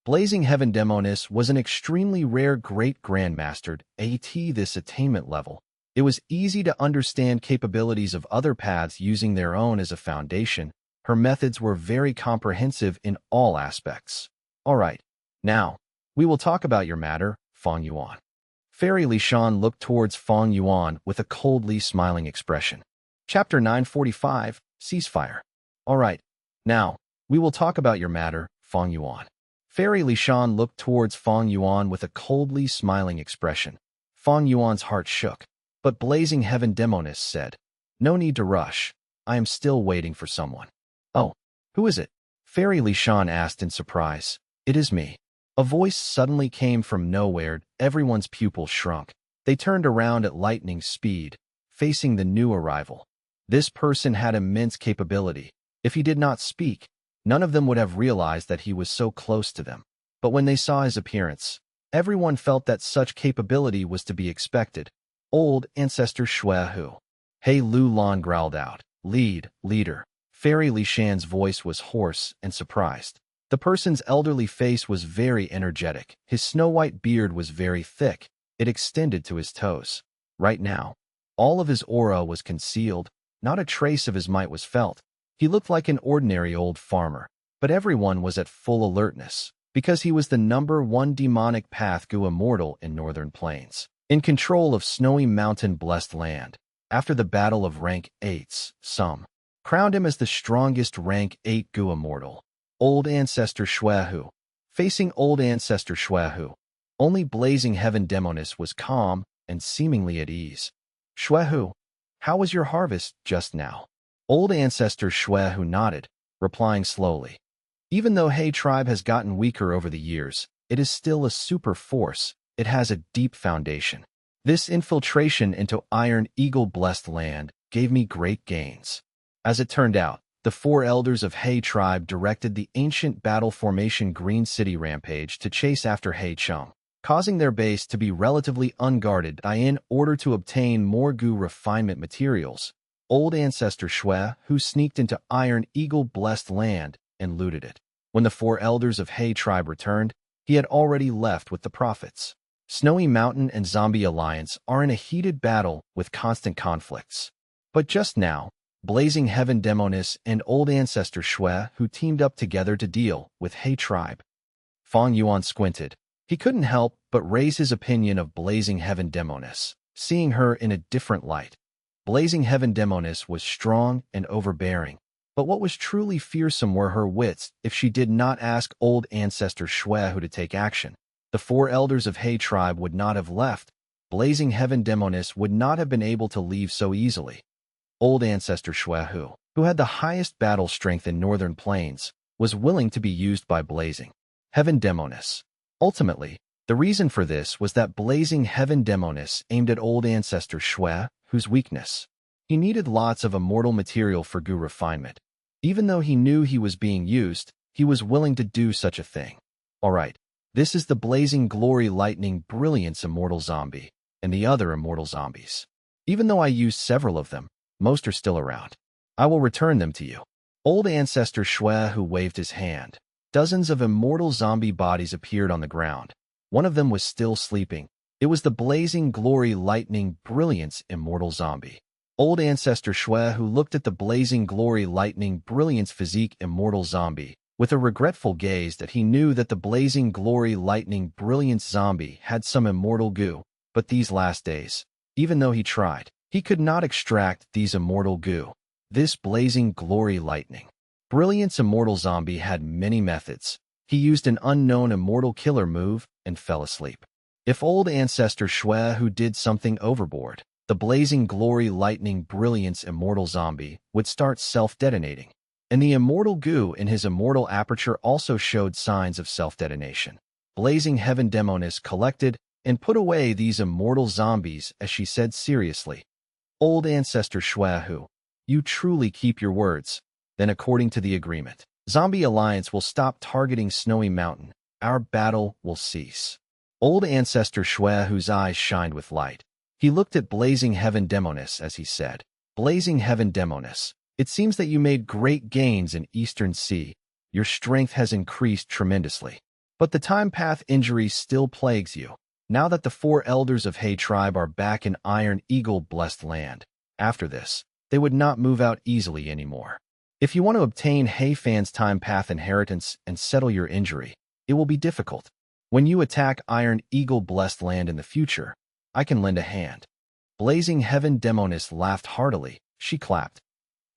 Blazing Heaven Demonist was an extremely rare great grandmaster at this attainment level. It was easy to understand capabilities of other paths using their own as a foundation. Her methods were very comprehensive in all aspects. All right, now, we will talk about your matter, Fang Yuan. Fairy Lishan looked towards Fang Yuan with a coldly smiling expression. Chapter 945, Ceasefire. All right, now, we will talk about your matter, Fang Yuan. Fairy Lishan looked towards Fang Yuan with a coldly smiling expression. Fang Yuan's heart shook, but Blazing Heaven Demonist said, "No need to rush. I am still waiting for someone." "Oh, who is it?" Fairy Lishan asked in surprise. "It is me." A voice suddenly came from nowhere. Everyone's pupils shrunk. They turned around at lightning speed, facing the new arrival. This person had immense capability. If he did not speak, none of them would have realized that he was so close to them. But when they saw his appearance, everyone felt that such capability was to be expected. Old Ancestor Shui Hu. He Lulan growled out, Leader. Fairy Lishan's voice was hoarse and surprised. The person's elderly face was very energetic. His snow-white beard was very thick. It extended to his toes. Right now, all of his aura was concealed. Not a trace of his might was felt. He looked like an ordinary old farmer, but everyone was at full alertness, because he was the #1 demonic path Gu immortal in Northern Plains, in control of snowy mountain-blessed land. After the battle of rank 8s, some crowned him as the strongest rank 8 Gu immortal. Old Ancestor Shui Hu. Facing Old Ancestor Shui Hu, only Blazing Heaven Demonist was calm and seemingly at ease. "Shui Hu, how was your harvest just now?" Old Ancestor Shui Hu nodded, replying slowly. "Even though He tribe has gotten weaker over the years, it is still a super force. It has a deep foundation. This infiltration into Iron Eagle blessed land gave me great gains. As it turned out, the four elders of He tribe directed the ancient battle formation Green City Rampage to chase after He Chung, causing their base to be relatively unguarded in order to obtain more Gu refinement materials. Old ancestor Shui, who sneaked into Iron Eagle blessed land and looted it. When the four elders of He tribe returned, he had already left with the prophets. Snowy Mountain and Zombie Alliance are in a heated battle with constant conflicts. But just now, Blazing Heaven Demonis and Old Ancestor Shui who teamed up together to deal with He tribe. Fang Yuan squinted. He couldn't help but raise his opinion of Blazing Heaven Demonis, seeing her in a different light. Blazing Heaven Demonis was strong and overbearing, but what was truly fearsome were her wits if she did not ask Old Ancestor Shui who to take action. The four elders of He tribe would not have left. Blazing Heaven Demonis would not have been able to leave so easily. Old Ancestor Shui who had the highest battle strength in Northern Plains, was willing to be used by Blazing Heaven Demonis. Ultimately, the reason for this was that Blazing Heaven Demonis aimed at Old Ancestor Shui, whose weakness. He needed lots of immortal material for Gu refinement. Even though he knew he was being used, he was willing to do such a thing. Alright, this is the Blazing Glory Lightning Brilliance Immortal Zombie, and the other immortal zombies. Even though I used several of them, most are still around. I will return them to you. Old Ancestor Shui who waved his hand. Dozens of immortal zombie bodies appeared on the ground. One of them was still sleeping. It was the Blazing Glory Lightning Brilliance Immortal Zombie. Old Ancestor Shui who looked at the Blazing Glory Lightning Brilliance Physique Immortal Zombie with a regretful gaze that he knew that the Blazing Glory Lightning Brilliance Zombie had some immortal goo, but these last days, even though he tried, he could not extract these immortal goo. This Blazing Glory Lightning Brilliance Immortal Zombie had many methods. He used an unknown immortal killer move and fell asleep. If Old Ancestor Shui who did something overboard, the Blazing Glory Lightning Brilliance Immortal Zombie would start self-detonating. And the immortal goo in his immortal aperture also showed signs of self-detonation. Blazing Heaven Demonis collected and put away these immortal zombies as she said seriously, Old Ancestor Shui who, you truly keep your words. Then according to the agreement, Zombie Alliance will stop targeting Snowy Mountain. Our battle will cease. Old Ancestor Shui whose eyes shined with light. He looked at Blazing Heaven Demonis as he said, Blazing Heaven Demonis, it seems that you made great gains in Eastern Sea. Your strength has increased tremendously. But the time path injury still plagues you. Now that the four elders of He tribe are back in Iron Eagle blessed land, after this, they would not move out easily anymore. If you want to obtain He Fan's time path inheritance and settle your injury, it will be difficult. When you attack Iron Eagle blessed land in the future, I can lend a hand. Blazing Heaven Demonis laughed heartily. She clapped.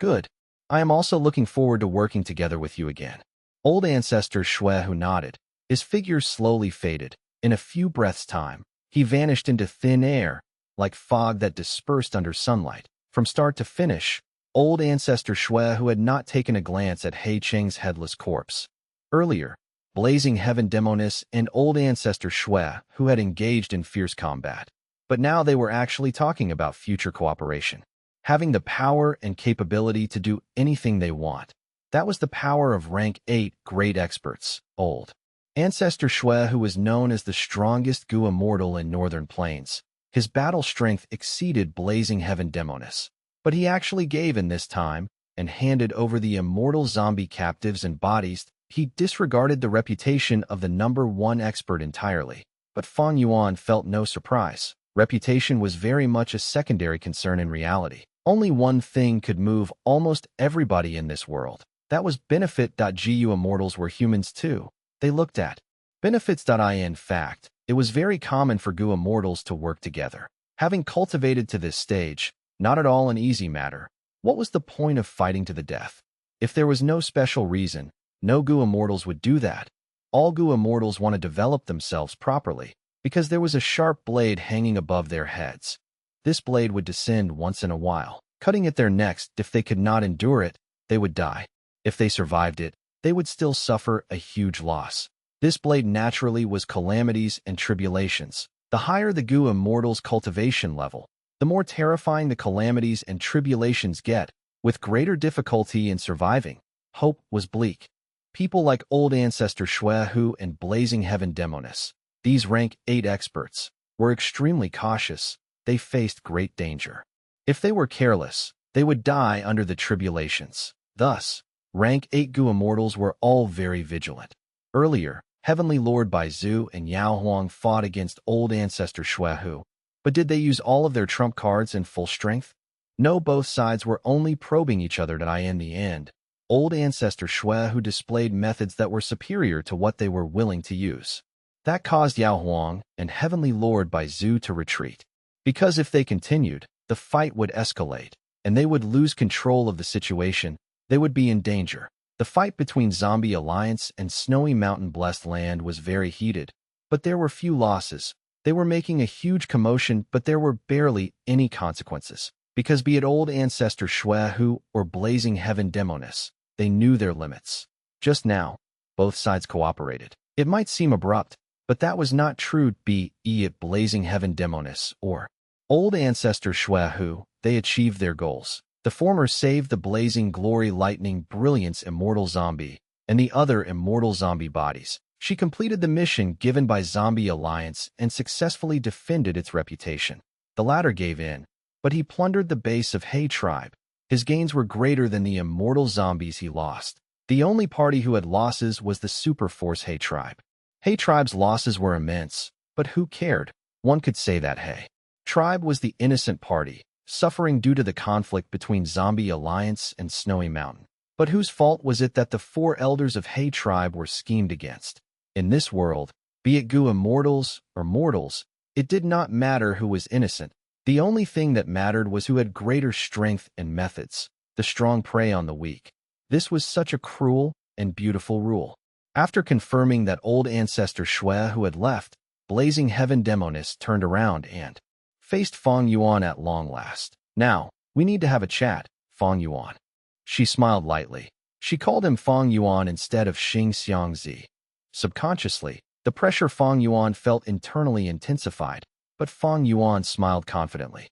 Good. I am also looking forward to working together with you again. Old Ancestor Shui who nodded. His figure slowly faded. In a few breaths' time, he vanished into thin air, like fog that dispersed under sunlight. From start to finish, Old Ancestor Shui who had not taken a glance at He Cheng's headless corpse. Earlier, Blazing Heaven Demonis and Old Ancestor Shui who had engaged in fierce combat. But now they were actually talking about future cooperation. Having the power and capability to do anything they want. That was the power of rank 8 great experts. Old Ancestor Shui who was known as the strongest Gu immortal in Northern Plains. His battle strength exceeded Blazing Heaven Demonis. But he actually gave in this time and handed over the immortal zombie captives and bodies. He disregarded the reputation of the #1 expert entirely. But Fang Yuan felt no surprise. Reputation was very much a secondary concern in reality. Only one thing could move almost everybody in this world. That was benefit. Gu immortals were humans too. They looked at benefits. In fact, it was very common for Gu immortals to work together. Having cultivated to this stage, not at all an easy matter. What was the point of fighting to the death? If there was no special reason, no Gu immortals would do that. All Gu immortals want to develop themselves properly, because there was a sharp blade hanging above their heads. This blade would descend once in a while, cutting at their necks. If they could not endure it, they would die. If they survived it, they would still suffer a huge loss. This blade naturally was calamities and tribulations. The higher the Gu immortal's cultivation level, the more terrifying the calamities and tribulations get. with greater difficulty in surviving. Hope was bleak. People like old ancestor Shuehu and blazing heaven demoness, these rank 8 experts, were extremely cautious. They faced great danger. If they were careless, they would die under the tribulations. Thus, rank 8 Gu immortals were all very vigilant. Earlier, Heavenly Lord Baizu and Yao Huang fought against old ancestor Shuehu, but did they use all of their trump cards in full strength? No, both sides were only probing each other in the end. Old ancestor Shuehu displayed methods that were superior to what they were willing to use. That caused Yao Huang and Heavenly Lord Baizu to retreat. Because if they continued, the fight would escalate, and they would lose control of the situation. They would be in danger. The fight between Zombie Alliance and Snowy Mountain Blessed Land was very heated, but there were few losses. They were making a huge commotion, but there were barely any consequences. Because be it old ancestor Shuehu or blazing heaven demoness, they knew their limits. Just now, both sides cooperated. It might seem abrupt, but that was not true. Be it blazing heaven demoness or old ancestor Shuehu, they achieved their goals. The former saved the blazing glory lightning brilliance immortal zombie, and the other immortal zombie bodies. She completed the mission given by Zombie Alliance and successfully defended its reputation. The latter gave in, but he plundered the base of He tribe. His gains were greater than the immortal zombies he lost. The only party who had losses was the Superforce He tribe. He tribe's losses were immense, but who cared? One could say that He tribe was the innocent party, suffering due to the conflict between Zombie Alliance and Snowy Mountain. But whose fault was it that the 4 elders of He tribe were schemed against? In this world, be it Gu immortals or mortals, it did not matter who was innocent. The only thing that mattered was who had greater strength and methods. The strong prey on the weak. This was such a cruel and beautiful rule. After confirming that old ancestor Shuehu had left, blazing heaven demoness turned around and faced Fang Yuan at long last. Now, we need to have a chat, Fang Yuan. She smiled lightly. She called him Fang Yuan instead of Xing Xiangzi. Subconsciously, the pressure Fang Yuan felt internally intensified, but Fang Yuan smiled confidently.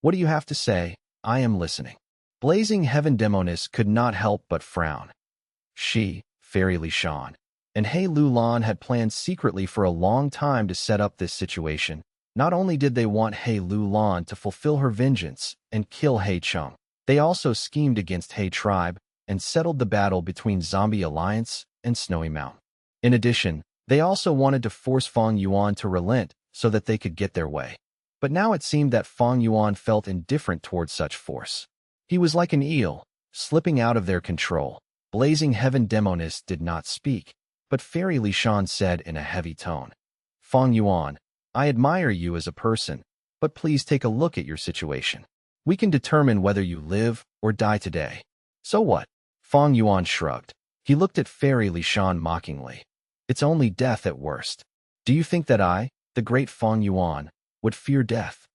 What do you have to say? I am listening. Blazing heaven demoness could not help but frown. She, Fairy Li Shan, and He Lulan had planned secretly for a long time to set up this situation. Not only did they want He Lulan to fulfill her vengeance and kill He Chung, they also schemed against He tribe and settled the battle between Zombie Alliance and Snowy Mountain. In addition, they also wanted to force Fang Yuan to relent so that they could get their way. But now it seemed that Fang Yuan felt indifferent towards such force. He was like an eel, slipping out of their control. Blazing heaven demoness did not speak, but Fairy Li Shan said in a heavy tone, Fang Yuan, I admire you as a person, but please take a look at your situation. We can determine whether you live or die today. So what? Fang Yuan shrugged. He looked at Fairy Li Shan mockingly. It's only death at worst. Do you think that I, the great Fang Yuan, would fear death?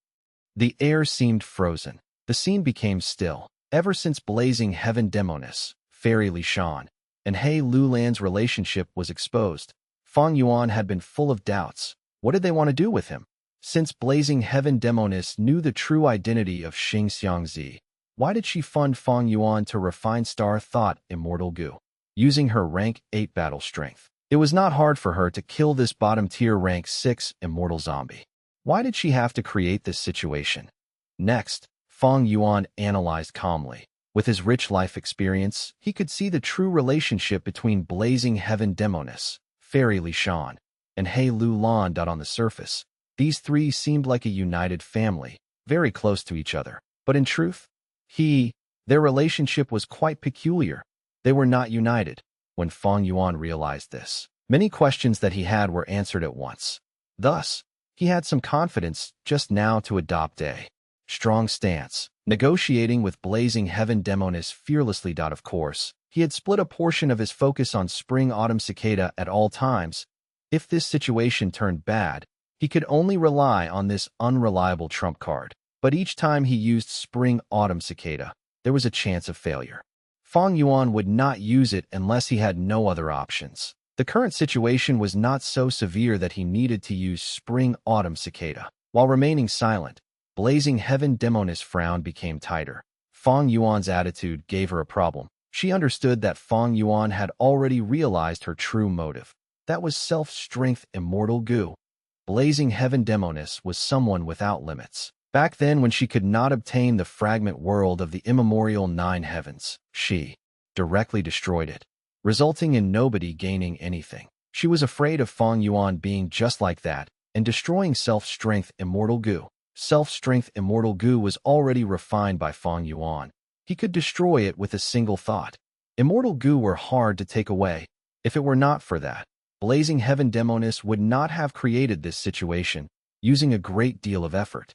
The air seemed frozen. The scene became still. Ever since blazing heaven demoness, Fairy Li Shan, and He Lulan's relationship was exposed, Fang Yuan had been full of doubts. What did they want to do with him? Since blazing heaven demoness knew the true identity of Xing Xiangzi, why did she fund Fang Yuan to refine star thought immortal Gu, using her rank 8 battle strength? It was not hard for her to kill this bottom-tier rank 6 immortal zombie. Why did she have to create this situation? Next, Fang Yuan analyzed calmly. With his rich life experience, he could see the true relationship between blazing heaven demoness, Fairy Li Shan, and He Lulan. On the surface, these 3 seemed like a united family, very close to each other. But in truth, their relationship was quite peculiar. They were not united. When Fang Yuan realized this, many questions that he had were answered at once. Thus, he had some confidence just now to adopt a strong stance, negotiating with blazing heaven demoness fearlessly. Of course, he had split a portion of his focus on spring-autumn cicada at all times. If this situation turned bad, he could only rely on this unreliable trump card. But each time he used spring-autumn cicada, there was a chance of failure. Fang Yuan would not use it unless he had no other options. The current situation was not so severe that he needed to use spring-autumn cicada. While remaining silent, blazing heaven demoness frown became tighter. Fang Yuan's attitude gave her a problem. She understood that Fang Yuan had already realized her true motive. That was self-strength immortal goo. Blazing heaven demoness was someone without limits. Back then, when she could not obtain the fragment world of the immemorial nine heavens, she directly destroyed it, resulting in nobody gaining anything. She was afraid of Fang Yuan being just like that and destroying self-strength immortal goo. Self-strength immortal goo was already refined by Fang Yuan. He could destroy it with a single thought. Immortal goo were hard to take away. If it were not for that, Blazing Heaven Demoness would not have created this situation, using a great deal of effort.